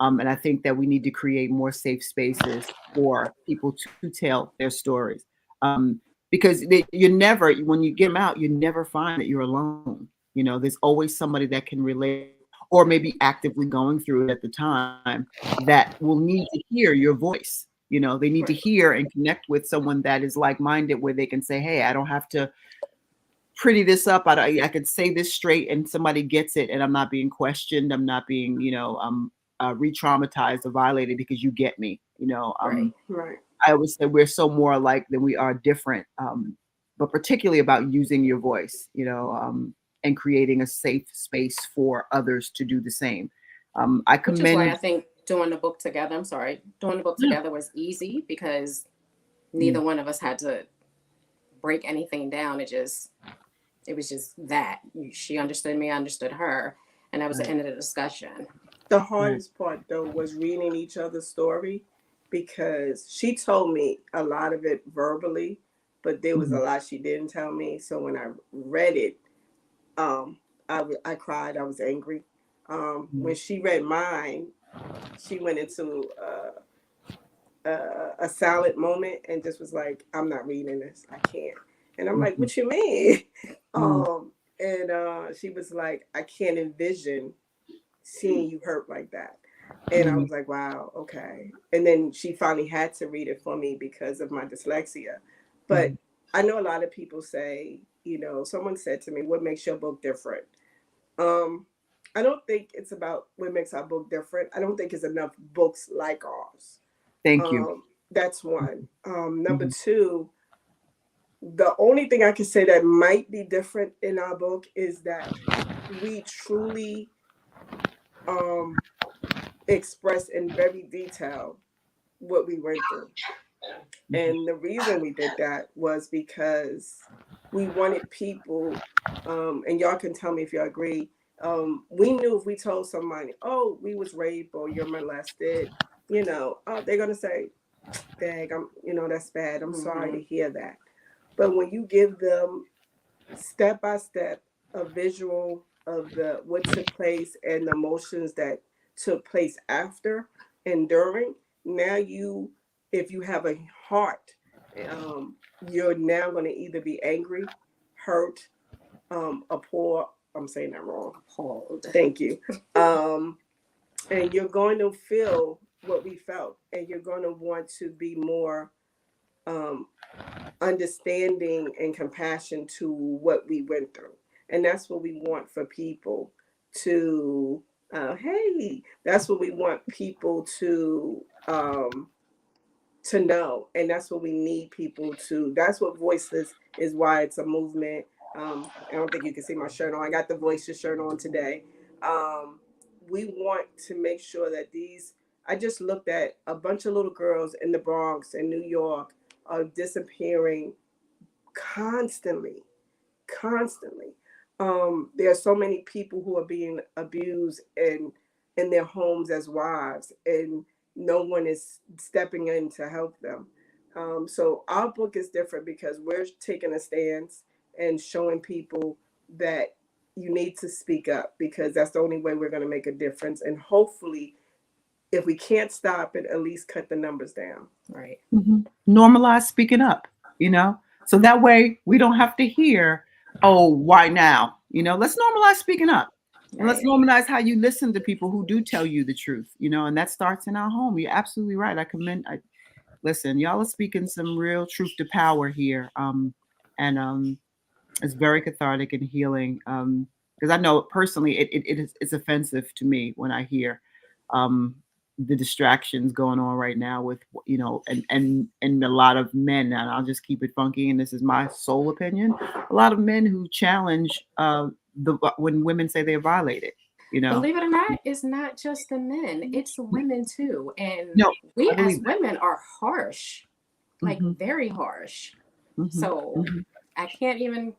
and I think that we need to create more safe spaces for people to tell their stories. Because you never, when you get them out, you never find that you're alone. There's always somebody that can relate or maybe actively going through it at the time that will need to hear your voice. They need to
Right,
hear and connect with someone that is like minded where they can say, hey, I don't have to pretty this up. I could say this straight and somebody gets it and I'm not being questioned. I'm not being, re-traumatized or violated because you get me.
right.
Right.
I always say we're so more alike than we are different. But particularly about using your voice, and creating a safe space for others to do the same. I
Which is why I
commend.
think doing the book together, I'm sorry, doing the book
Yeah.
together was easy because
Mm,
neither one of us had to break anything down. It was just that she understood me, I understood her, and that was the
right,
end of the discussion.
The
right.
hardest part though was reading each other's story because she told me a lot of it verbally, but there was a
Mhm,
lot she didn't tell me. So when I read it, I cried. I was angry. When
mhm,
she read mine, she went into a silent moment and just was like, "I'm not reading this. I can't." And I'm like,
Mhm.
what you mean?
Mm.
And she was like, I can't envision seeing you hurt like that. And I
Mm.
was like, wow, okay. And then she finally had to read it for me because of my dyslexia. But
Mhm.
I know a lot of people say, someone said to me, what makes your book different? Um, I don't think it's about what makes our book different. I don't think it's enough books like ours.
Thank you.
That's one. Number
Mhm.
two, the only thing I can say that might be different in our book is that we truly um, express in very detail what we went through.
Mhm.
And the reason we did that was because we wanted people, and y'all can tell me if you agree. We knew if we told somebody, "Oh, we was raped or you're molested," oh, they're gonna say, "Dang, that's bad. I'm sorry
Mm-hmm.
to hear that." But when you give them step by step a visual of the what took place and the emotions that took place after and during, now if you have a heart, you're now going to either be angry, hurt, appalled. I'm saying that wrong.
Appalled.
Thank you. um and you're going to feel what we felt, and you're going to want to be more um understanding and compassion to what we went through. And that's what we want for people to, hey, that's what we want people to know. And that's what we need people to, that's what Voiceless is, why it's a movement. I don't think you can see my shirt on. I got the Voiceless shirt on today. Um, we want to make sure that I just looked at a bunch of little girls in the Bronx in New York are disappearing constantly, constantly. There are so many people who are being abused in their homes as wives, and no one is stepping in to help them. So our book is different because we're taking a stance and showing people that you need to speak up, because that's the only way we're going to make a difference. And hopefully, if we can't stop it, at least cut the numbers down.
Right.
Mhm. Normalize speaking up, so that way we don't have to hear, oh, why now? Let's normalize speaking up, and let's
Right.
normalize how you listen to people who do tell you the truth, and that starts in our home. You're absolutely right. Listen, y'all are speaking some real truth to power here. And It's very cathartic and healing. Because I know personally, it's offensive to me when I hear um, the distractions going on right now with and a lot of men. And I'll just keep it funky. And this is my sole opinion. A lot of men who challenge the when women say they're violated. You know,
Believe it or not, it's not just the men, it's women too. And
no,
we
I
as
believe that.
women are harsh, like
Hmm.
very harsh.
Hmm.
So
Hmm.
I can't even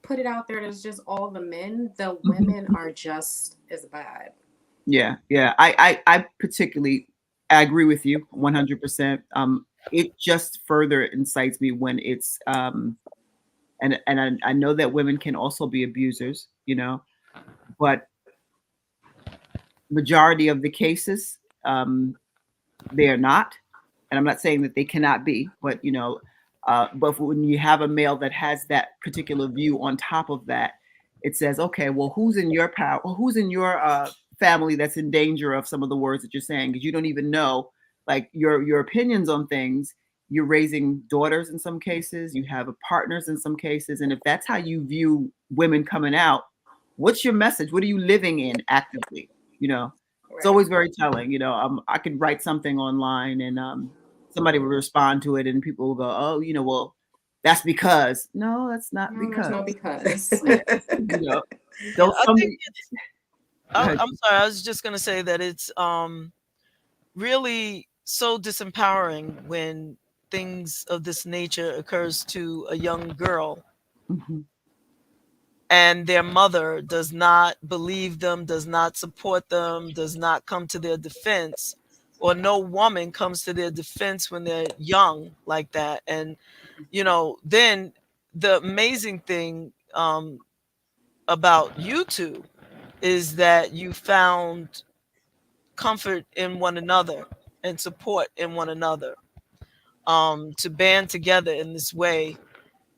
put it out there that it's just all the men. The women
Hmm.
are just as bad.
Yeah, yeah. I particularly I agree with you 100%. It just further incites me when it's and I know that women can also be abusers, but majority of the cases they are not. And I'm not saying that they cannot be, but but when you have a male that has that particular view on top of that, it says, okay, well, who's in your power? Who's in your family that's in danger of some of the words that you're saying? Because you don't even know, like your opinions on things. You're raising daughters in some cases. You have partners in some cases, and if that's how you view women coming out, what's your message? What are you living in actively? You know, it's
Right.
always very telling. I could write something online and somebody will respond to it and people will go, oh, well, that's because. No, that's not
No, there's
because.
no because.
You know,
Yeah,
don't
I
tell
think
me.
it's.
Go ahead.
I'm sorry. I was just gonna say that it's really so disempowering when things of this nature occurs to a young girl
Hmm.
and their mother does not believe them, does not support them, does not come to their defense, or no woman comes to their defense when they're young like that. And then the amazing thing about you two is that you found comfort in one another and support in one another, to band together in this way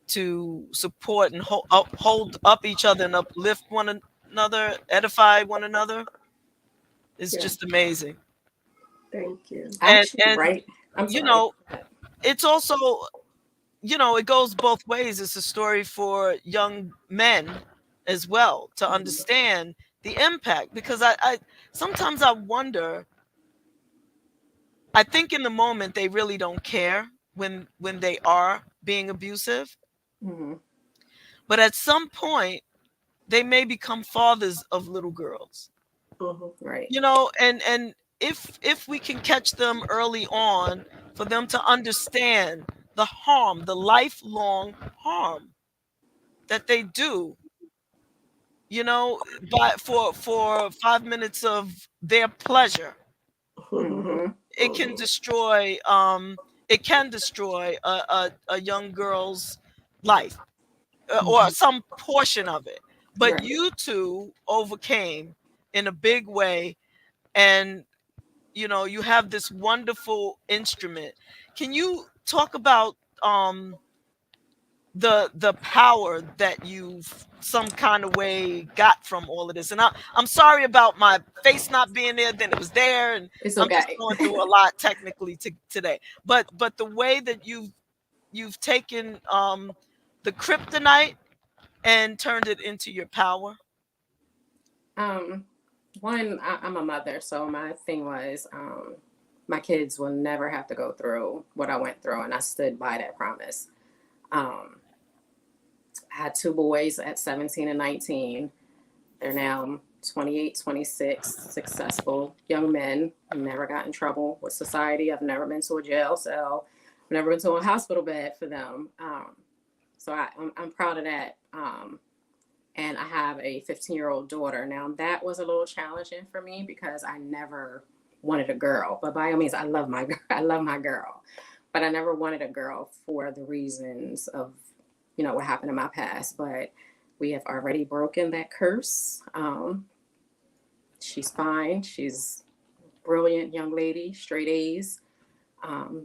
to support and hold up each other and uplift one another, edify one another, is
Yeah.
just amazing.
Thank you.
Actually,
And
right. I'm
you
sorry.
know, it's also, it goes both ways. It's a story for young men as well to
Mhm.
understand the impact, because I sometimes I wonder, I think in the moment they really don't care when they are being abusive,
Mhm.
but at some point they may become fathers of little girls,
Mhm.
Right.
and if we can catch them early on, for them to understand the harm, the lifelong harm that they do, you know by for 5 minutes of their pleasure,
Mhm.
it can destroy a young girl's life, or
Mhm.
some portion of it. But
Right.
you two overcame in a big way, and you have this wonderful instrument. Can you talk about um the power that you've some kind of way got from all of this? And I'm sorry about my face not being there, then it was there, and
It's
I'm just
okay.
going through a lot technically today. But the way that you've taken the kryptonite and turned it into your power.
um, One, I'm a mother, so my thing was, my kids will never have to go through what I went through, and I stood by that promise. Um, I had two boys at 17 and 19. They're now 28, 26, successful young men. Never got in trouble with society. I've never been to a jail cell. I've never been to a hospital bed for them. So I'm proud of that. And I have a 15-year-old daughter. Now that was a little challenging for me because I never wanted a girl. But by all means, I love my I love my girl, but I never wanted a girl for the reasons of what happened in my past. But we have already broken that curse. She's fine. She's a brilliant young lady, straight A's,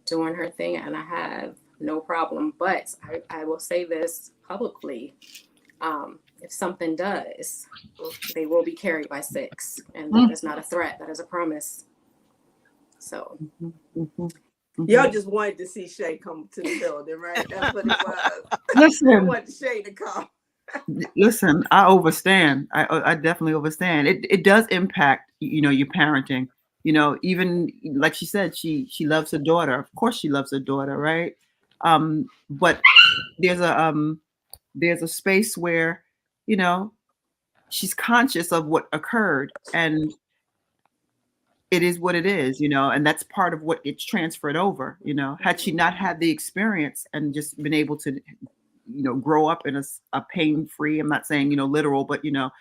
doing her thing, and I have no problem. But I will say this publicly: if something does, they will be carried by six, and that is not a threat. That is a promise. So,
Mhm. Mhm.
Y'all
Mhm.
just wanted to see Shay come to the building, right? That's what it was. You
Listen,
want Shay to come.
listen. I overstand. I definitely overstand. It does impact your parenting. Even like she said, she loves her daughter. Of course, she loves her daughter, right? But there's a space where you know she's conscious of what occurred, and it is what it is, and that's part of what gets transferred over. Had she not had the experience and just been able to grow up in a pain-free, I'm not saying literal, but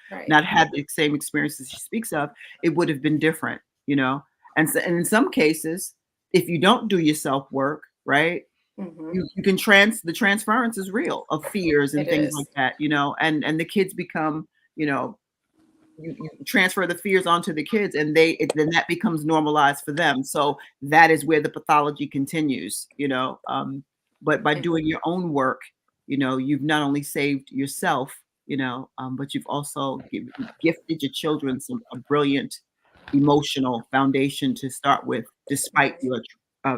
right.
not had the same experiences she speaks of, it would have been different. And in some cases, if you don't do your self-work, right,
Hmm.
you can the transference is real, of fears
It
and things like
is.
that, and the kids become, you know you transfer the fears onto the kids, and then that becomes normalized for them. So that is where the pathology continues. But by
And,
doing your own work, you've not only saved yourself, but you've also gifted your children a brilliant emotional foundation to start with,
right.
uh,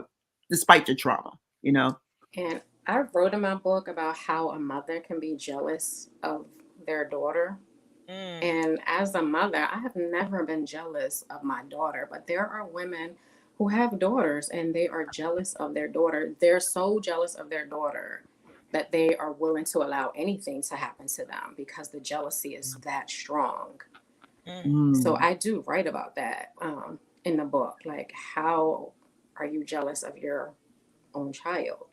despite your trauma. you know
And I wrote in my book about how a mother can be jealous of their daughter.
Mm,
And as a mother, I have never been jealous of my daughter, but there are women who have daughters and they are jealous of their daughter. They're so jealous of their daughter that they are willing to allow anything to happen to them because the jealousy is that strong.
mm.
So
Mm,
I do write about that in the book. Like, how are you jealous of your own child?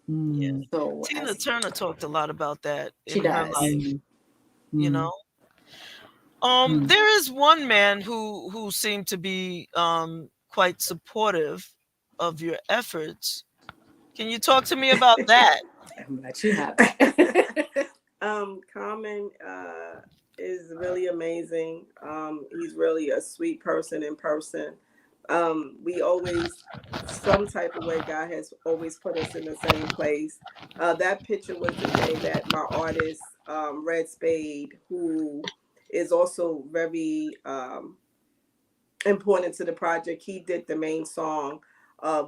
Yeah.
mm,
So,
Tina
as
Turner talked a lot about that
she
in her
does.
life,
mm,
you know.
mm, mm.
There is one man who seemed to be quite supportive of your efforts. Can you talk to me about that?
I'm gonna let you have it.
Common is really amazing. He's really a sweet person in person. We always, some type of way, God has always put us in the same place. That picture was the day that my artist, Red Spade, who is also very important to the project, he did the main song,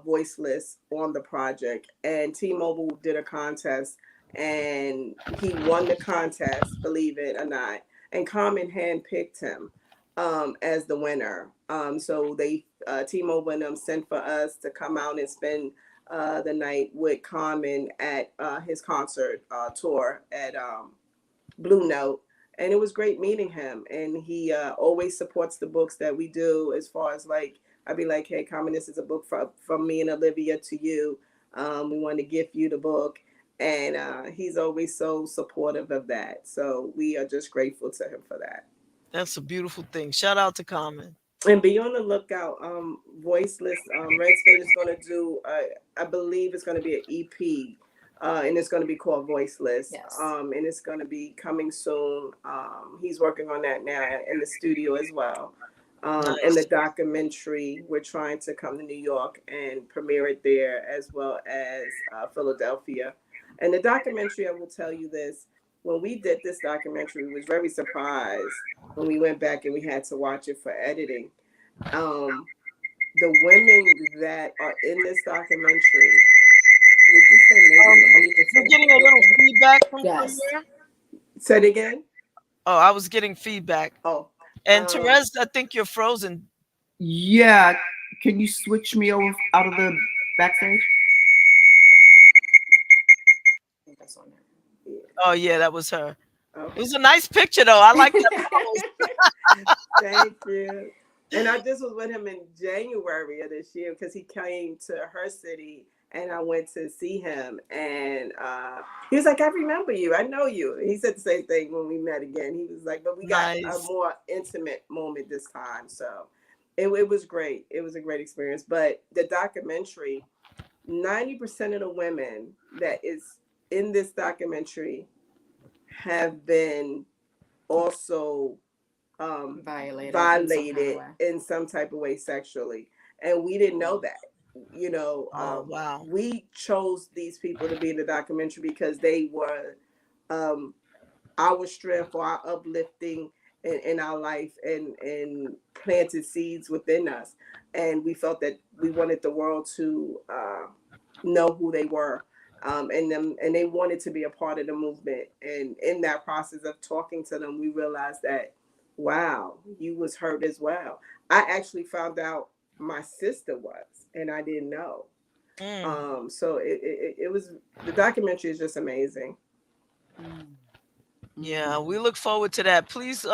Voiceless, on the project. And T-Mobile did a contest and he won the contest, believe it or not. And Common handpicked him as the winner. So they, T-Mobile and them sent for us to come out and spend the night with Common at his concert tour at Blue Note. And it was great meeting him. And he always supports the books that we do. As far as like, I'd be like, hey, Common, this is a book from me and Olivia to you. We want to gift you the book. And he's always so supportive of that. So we are just grateful to him for that.
That's a beautiful thing. Shout out to Common.
And be on the lookout. Voiceless. Red Spade is going to do. I believe it's going to be an EP, and it's going to be called Voiceless.
Yes.
And it's going to be coming soon. He's working on that now in the studio as well. And the
Nice.
documentary, we're trying to come to New York and premiere it there, as well as Philadelphia. And the documentary, I will tell you this: when we did this documentary, we was very surprised when we went back and we had to watch it for editing. Um, the women that are in this documentary, would you say maybe
You're getting a little
90%?
feedback from
Yes.
somewhere?
Say it again.
Oh, I was getting feedback.
Oh,
And
um,
Terez, I think you're frozen.
Yeah, can you switch me over out of the backstage?
I think that's on
yeah,
Oh yeah, that was her. It
okay.
was a nice picture though. I like that pose.
Thank you. And I just was with him in January of this year because he came to her city and I went to see him. And he was like, I remember you. I know you. He said the same thing when we met again. He was like, but we got a
Nice.
more intimate moment this time. So it was great. It was a great experience. But the documentary, 90% of the women that is in this documentary have been also
violated in some kind of
violated
way.
in some type of way sexually, and we didn't know that. You know,
Oh wow.
we chose these people to be in the documentary because they were um, our strength or our uplifting in our life, and planted seeds within us, and we felt that we wanted the world to know who they were. And they wanted to be a part of the movement. And in that process of talking to them, we realized that, wow, you was hurt as well. I actually found out my sister was, and I didn't know.
Mm.
So it was, the documentary is just amazing.
Yeah, we look forward to that. Please,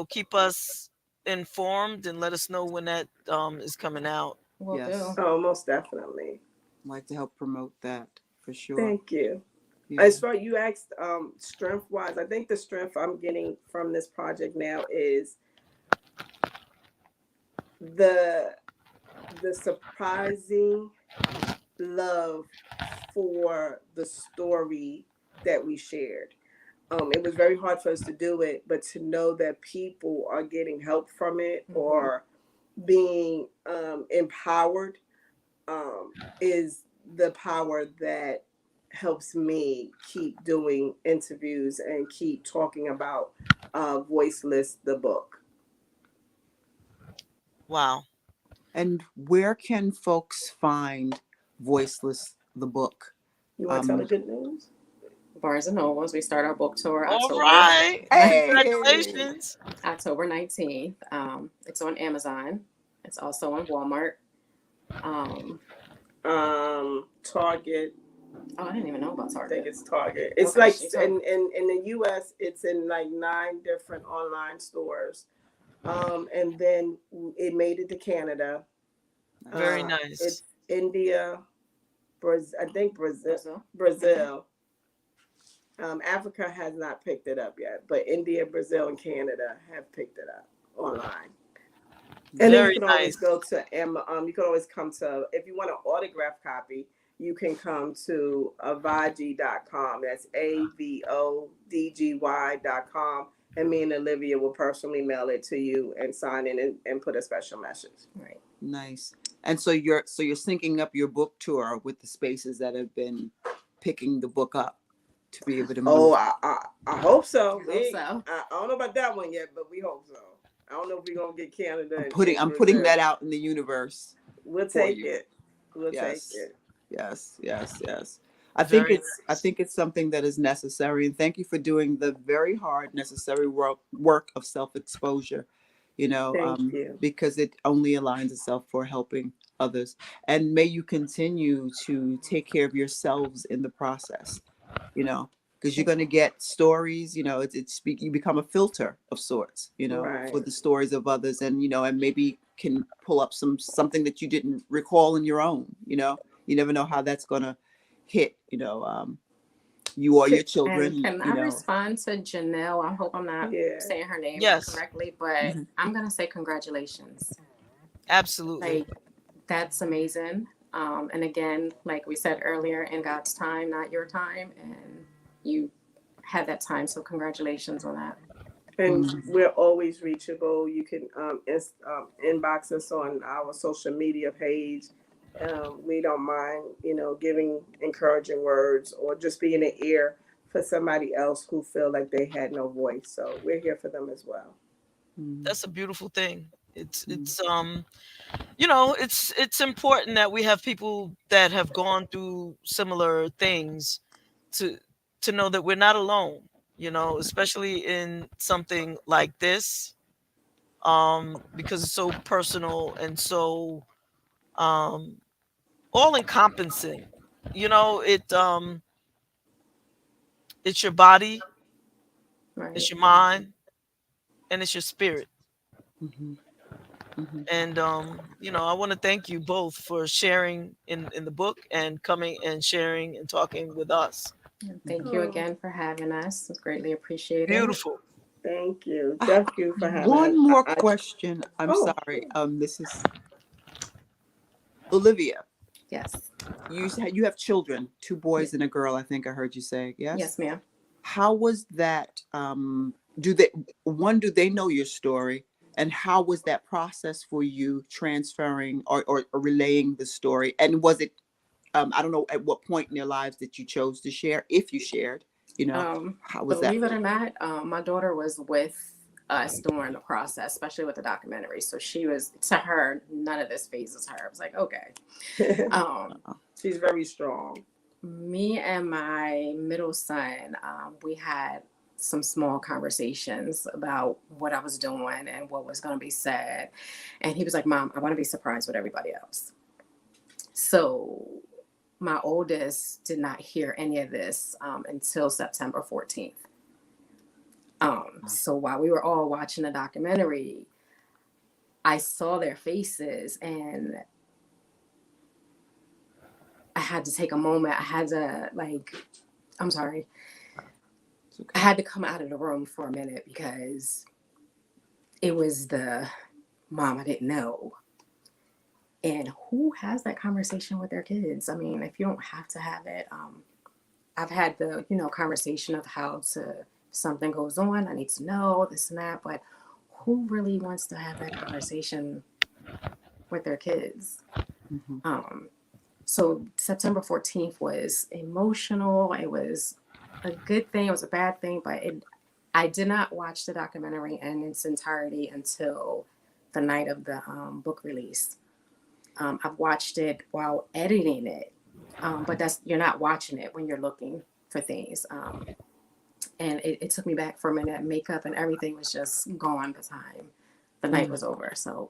keep us informed and let us know when that is coming out.
Will
Yes,
do.
Oh, most definitely.
like to help promote that for sure.
Thank you.
Yeah.
As far you asked, strength wise, I think the strength I'm getting from this project now is the the surprising love for the story that we shared. It was very hard for us to do it, but to know that people are getting help from it
Hmm.
or being empowered is the power that helps me keep doing interviews and keep talking about Voiceless, the book.
Wow.
And where can folks find Voiceless, the book?
You want to tell the
Um,
good news?
Barnes and Nobles. We start our book tour
All
October
right.
hey,
Congratulations.
October 19th. It's on Amazon. It's also on Walmart. Um,
Target.
oh, I didn't even know about
I think
Target.
it's Target. It's
Okay,
like
she's on.
in the US, it's in like 9 different online stores. And then it made it to Canada.
Very
nice.
nice.
It's India, Brazil, I think Brazil,
Brazil. Mm-hmm.
Brazil. Africa has not picked it up yet, but India, Brazil, and Canada have picked it up online. And then you
Very
can always
nice.
go to you can always come to, if you want an autograph copy, you can come to avodgy.com. That's AVODGY.com. and me and Olivia will personally mail it to you and sign in and put a special message.
Right.
Nice. And so you're syncing up your book tour with the spaces that have been picking the book up to be able to
Oh,
move.
I hope so.
I hope so.
I don't know about that one yet, but we hope so. I don't know if we're gonna get Canada
I'm
and
putting
Brazil.
that out in the universe
We'll
for
take
you.
it. We'll take
Yes.
it.
Yes, yes, yes.
Very
I
nice.
think it's something that is necessary, and thank you for doing the very hard necessary work of self-exposure,
Thank you.
because it only aligns itself for helping others. And may you continue to take care of yourselves in the process, because you're going to get stories, you become a filter of sorts, for
Right.
the stories of others, and and maybe can pull up something that you didn't recall in your own. You never know how that's going to hit, you or your
And
children.
can I respond to Janelle? I hope I'm not
Yeah.
saying her name
Yes,
correctly, but
Mhm.
I'm gonna say congratulations.
absolutely.
Like, that's amazing. And again, like we said earlier, in God's time, not your time, and you had that time. So congratulations on that.
And
Mhm.
we're always reachable. You can inbox us on our social media page. We don't mind, giving encouraging words or just being an ear for somebody else who feel like they had no voice. So we're here for them as well.
Mhm.
That's a beautiful thing. It's
Mhm.
it's um it's important that we have people that have gone through similar things to to know that we're not alone, especially in something like this, because it's so personal and so um all encompassing. It's your body, it's
Right.
your mind, and it's your spirit.
Mhm. Mhm.
And I want to thank you both for sharing in the book and coming and sharing and talking with us.
And thank
Mhm.
you
Oh,
again for having us. It's greatly appreciated.
Beautiful.
thank you.
Ah,
Thank you for having
one
us.
more question. I'm
Oh,
sorry. This is Olivia.
Yes.
You have children, two
Yeah.
boys and a girl. I think I heard you say yes.
Yes, ma'am.
How was that? Do they do they know your story, and how was that process for you transferring or relaying the story? And was it I don't know at what point in their lives that you chose to share, if you shared, how was that
Believe
for
it or
you?
not, my daughter was with us during the process, especially with the documentary. So she was, to her, none of this phases her. I was like, okay. Um,
she's very strong.
Me and my middle son, we had some small conversations about what I was doing and what was going to be said. And he was like, Mom, I want to be surprised with everybody else. So my oldest did not hear any of this until September 14th. So while we were all watching the documentary, I saw their faces and I had to take a moment. I had to, like, I'm sorry.
It's
I
okay.
had to come out of the room for a minute because it was the mom I didn't know. And who has that conversation with their kids? I mean, if you don't have to have it, I've had the, conversation of how to, if something goes on, I need to know this and that, but who really wants to have that conversation with their kids?
Mhm.
Um, so September 14th was emotional. It was a good thing. It was a bad thing, but I did not watch the documentary in its entirety until the night of the book release. I've watched it while editing it, but you're not watching it when you're looking for things. And it took me back for a minute. Makeup and everything was just gone by the time the night
Mhm.
was over. So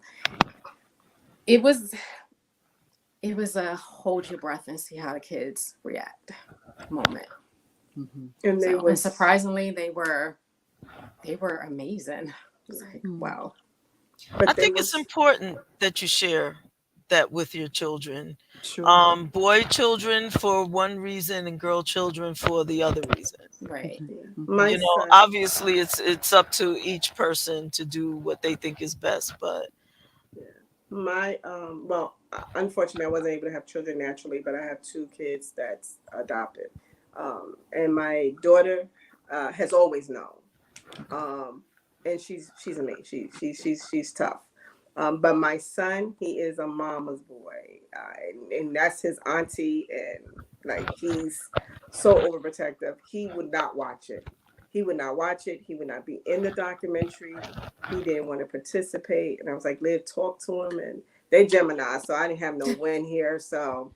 it was it was a hold your breath and see how the kids react moment.
Mhm.
And they
So, and
was,
surprisingly, they were amazing. It's like,
Mhm.
wow.
I
but they
think it's
was,
important that you share that with your children.
Sure.
Boy children for one reason and girl children for the other reason.
Right.
Mhm.
yeah.
Mhm.
My son.
Obviously it's up to each person to do what they think is best, but
Yeah. My well, unfortunately, I wasn't able to have children naturally, but I have two kids that's adopted, and my daughter has always known. And she's amazing. She's tough. But my son, he is a mama's boy, and that's his auntie, and like he's so overprotective. He would not watch it. He would not watch it. He would not be in the documentary. He didn't want to participate. And I was like, Liv, talk to him. And they Gemini, so I didn't have no win here. So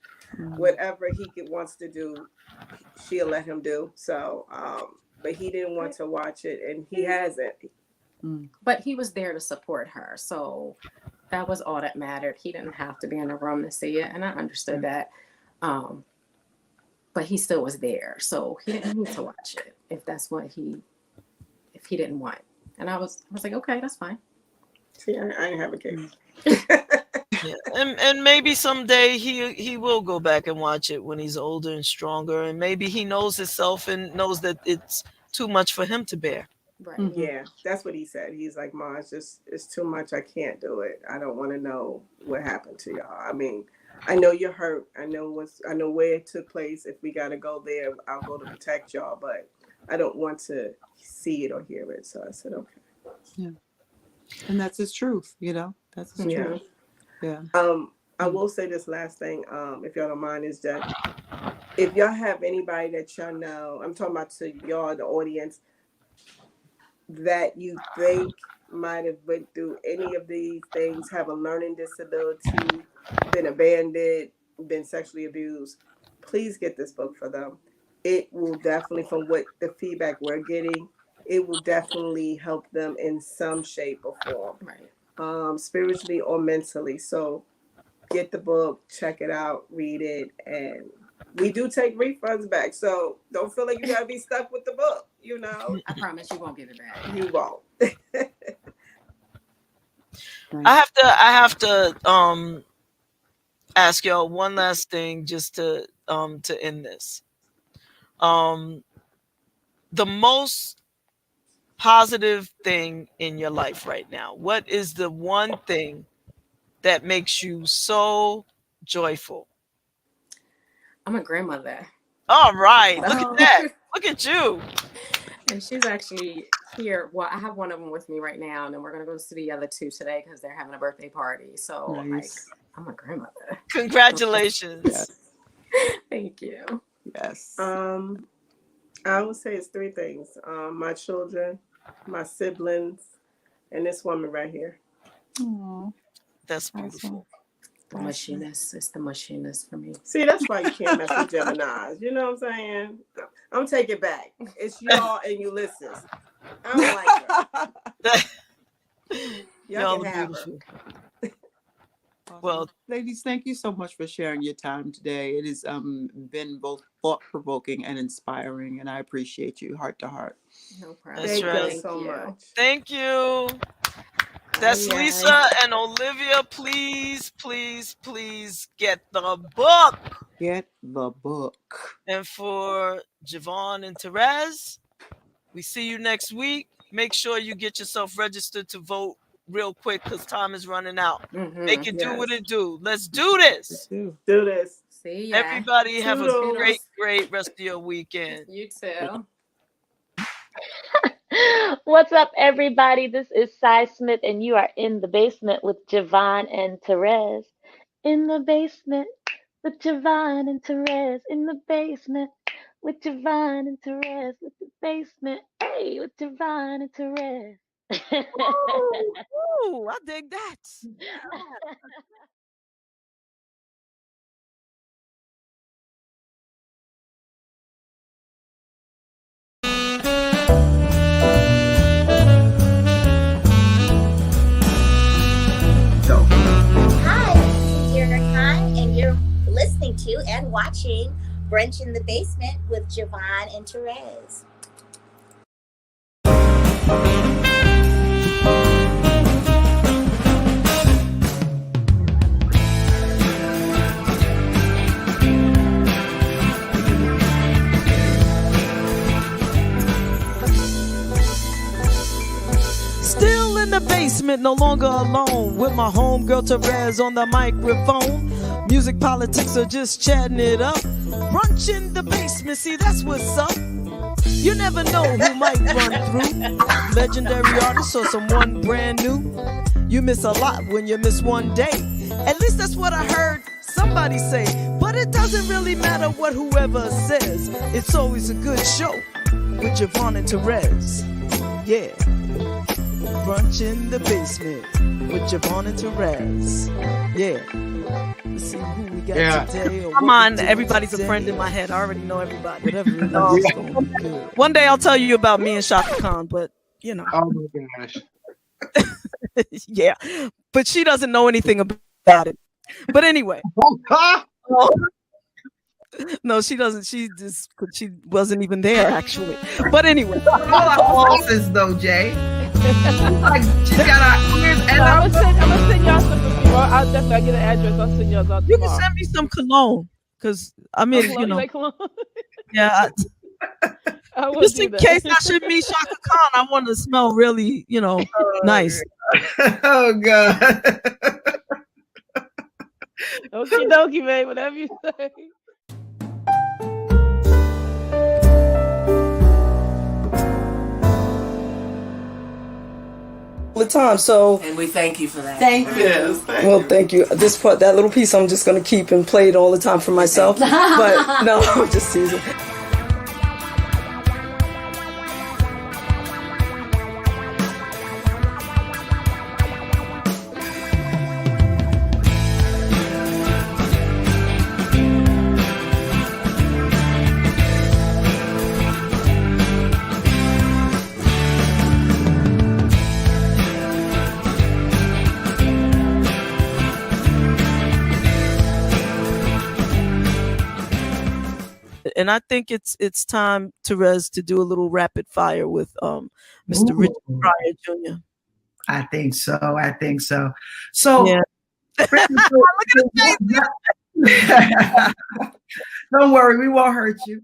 whatever wants to do, she'll let him do. So, but he didn't want to watch it, and he hasn't.
But he was there to support her. So that was all that mattered. He didn't have to be in the room to see it. And I understood that. But he still was there. So he didn't need to watch it if that's what if he didn't want. And I was like, okay, that's fine.
See, I didn't have a case.
Yeah. And maybe someday he will go back and watch it when he's older and stronger. And maybe he knows himself and knows that it's too much for him to bear.
Right.
Yeah, that's what he said. He's like, Ma, it's too much. I can't do it. I don't want to know what happened to y'all. I mean, I know you're hurt. I know where it took place. If we gotta go there, I'll go to protect y'all. But I don't want to see it or hear it. So I said, okay.
Yeah, and that's his truth. That's his truth. Yeah.
I will say this last thing, if y'all don't mind, is that if y'all have anybody that y'all know, I'm talking about to y'all, the audience, that you think might have went through any of these things, have a learning disability, been abandoned, been sexually abused, please get this book for them. It will definitely, from what the feedback we're getting, it will definitely help them in some shape or form,
Right.
Spiritually or mentally. So get the book, check it out, read it, and we do take refunds back. So don't feel like you gotta be stuck with the book,
I promise you won't give it back.
You won't.
I have to ask y'all one last thing just to end this. The most positive thing in your life right now. What is the one thing that makes you so joyful?
I'm a grandmother.
All right. Look at that. Look at you.
And she's actually here. Well, I have one of them with me right now, and then we're going to go see the other two today because they're having a birthday party. So,
Nice.
I'm a grandmother.
Congratulations.
Yes.
Thank you.
Yes.
I would say it's three things. My children, my siblings, and this woman right here.
Aww.
That's beautiful.
The machinist. It's the machinist for me.
See, that's why you can't mess with Geminis. You know what I'm saying? I'm taking it back. It's y'all and Ulysses. I don't like her. Y'all can have her.
Awesome.
Well,
ladies, thank you so much for sharing your time today. It has been both thought-provoking and inspiring, and I appreciate you heart to heart.
No problem.
That's
Thank
right.
you so much.
Thank you. That's Lisa and Olivia. Please, please, please get the book.
Get the book.
And for JaVonne and Terez, we see you next week. Make sure you get yourself registered to vote real quick because time is running out. Make it do what it do. Let's do this.
Do this.
See ya.
Everybody have a
Toodles.
great rest of your weekend.
You too.
What's up, everybody? This is Cy Smith, and you are in the basement with JaVonne and Terez. In the basement with JaVonne and Terez. In the basement with JaVonne and Terez. With the basement, hey, with JaVonne and Terez.
Ooh, I dig that.
Hi, this is Deirdre Khan, and you're listening to and watching Brunch in the Basement with JaVonne and Terez.
Still in the basement, no longer alone, with my homegirl Terez on the microphone. Music, politics, or just chatting it up. Brunch in the basement, see that's what's up. You never know who might run through. Legendary artist or someone brand new. You miss a lot when you miss one day. At least that's what I heard somebody say. But it doesn't really matter what whoever says. It's always a good show with JaVonne and Terez. Yeah. Brunch in the basement with JaVonne and Terez. Yeah. Let's see who we got today. Come on, everybody's a friend in my head. I already know everybody. Whatever it is, it's gonna be good. One day I'll tell you about me and Shaka Khan, but you know.
Oh my gosh.
Yeah, but she doesn't know anything about it. But anyway. No, she doesn't. She wasn't even there actually. But anyway.
All our bosses though, Jay. Like, she's got our ears and
I'm gonna send y'all some. Well, I'll definitely get an address. I'll send y'all out.
You can send me some cologne, because I mean, you know, yeah. Just in case I should meet Shaka Khan, I want to smell really, you know, nice.
Oh God.
Okie dokie, babe. Whatever you say.
The time, so
and we thank you for that.
Thank you. Yes, thank you. This part, that little piece, I'm just gonna keep and play it all the time for myself. But no, I'm just teasing.
And I think it's time, Terez, to do a little rapid fire with Mr. Richard Pryor Jr.
I think so. So
yeah.
Don't worry, we won't hurt you.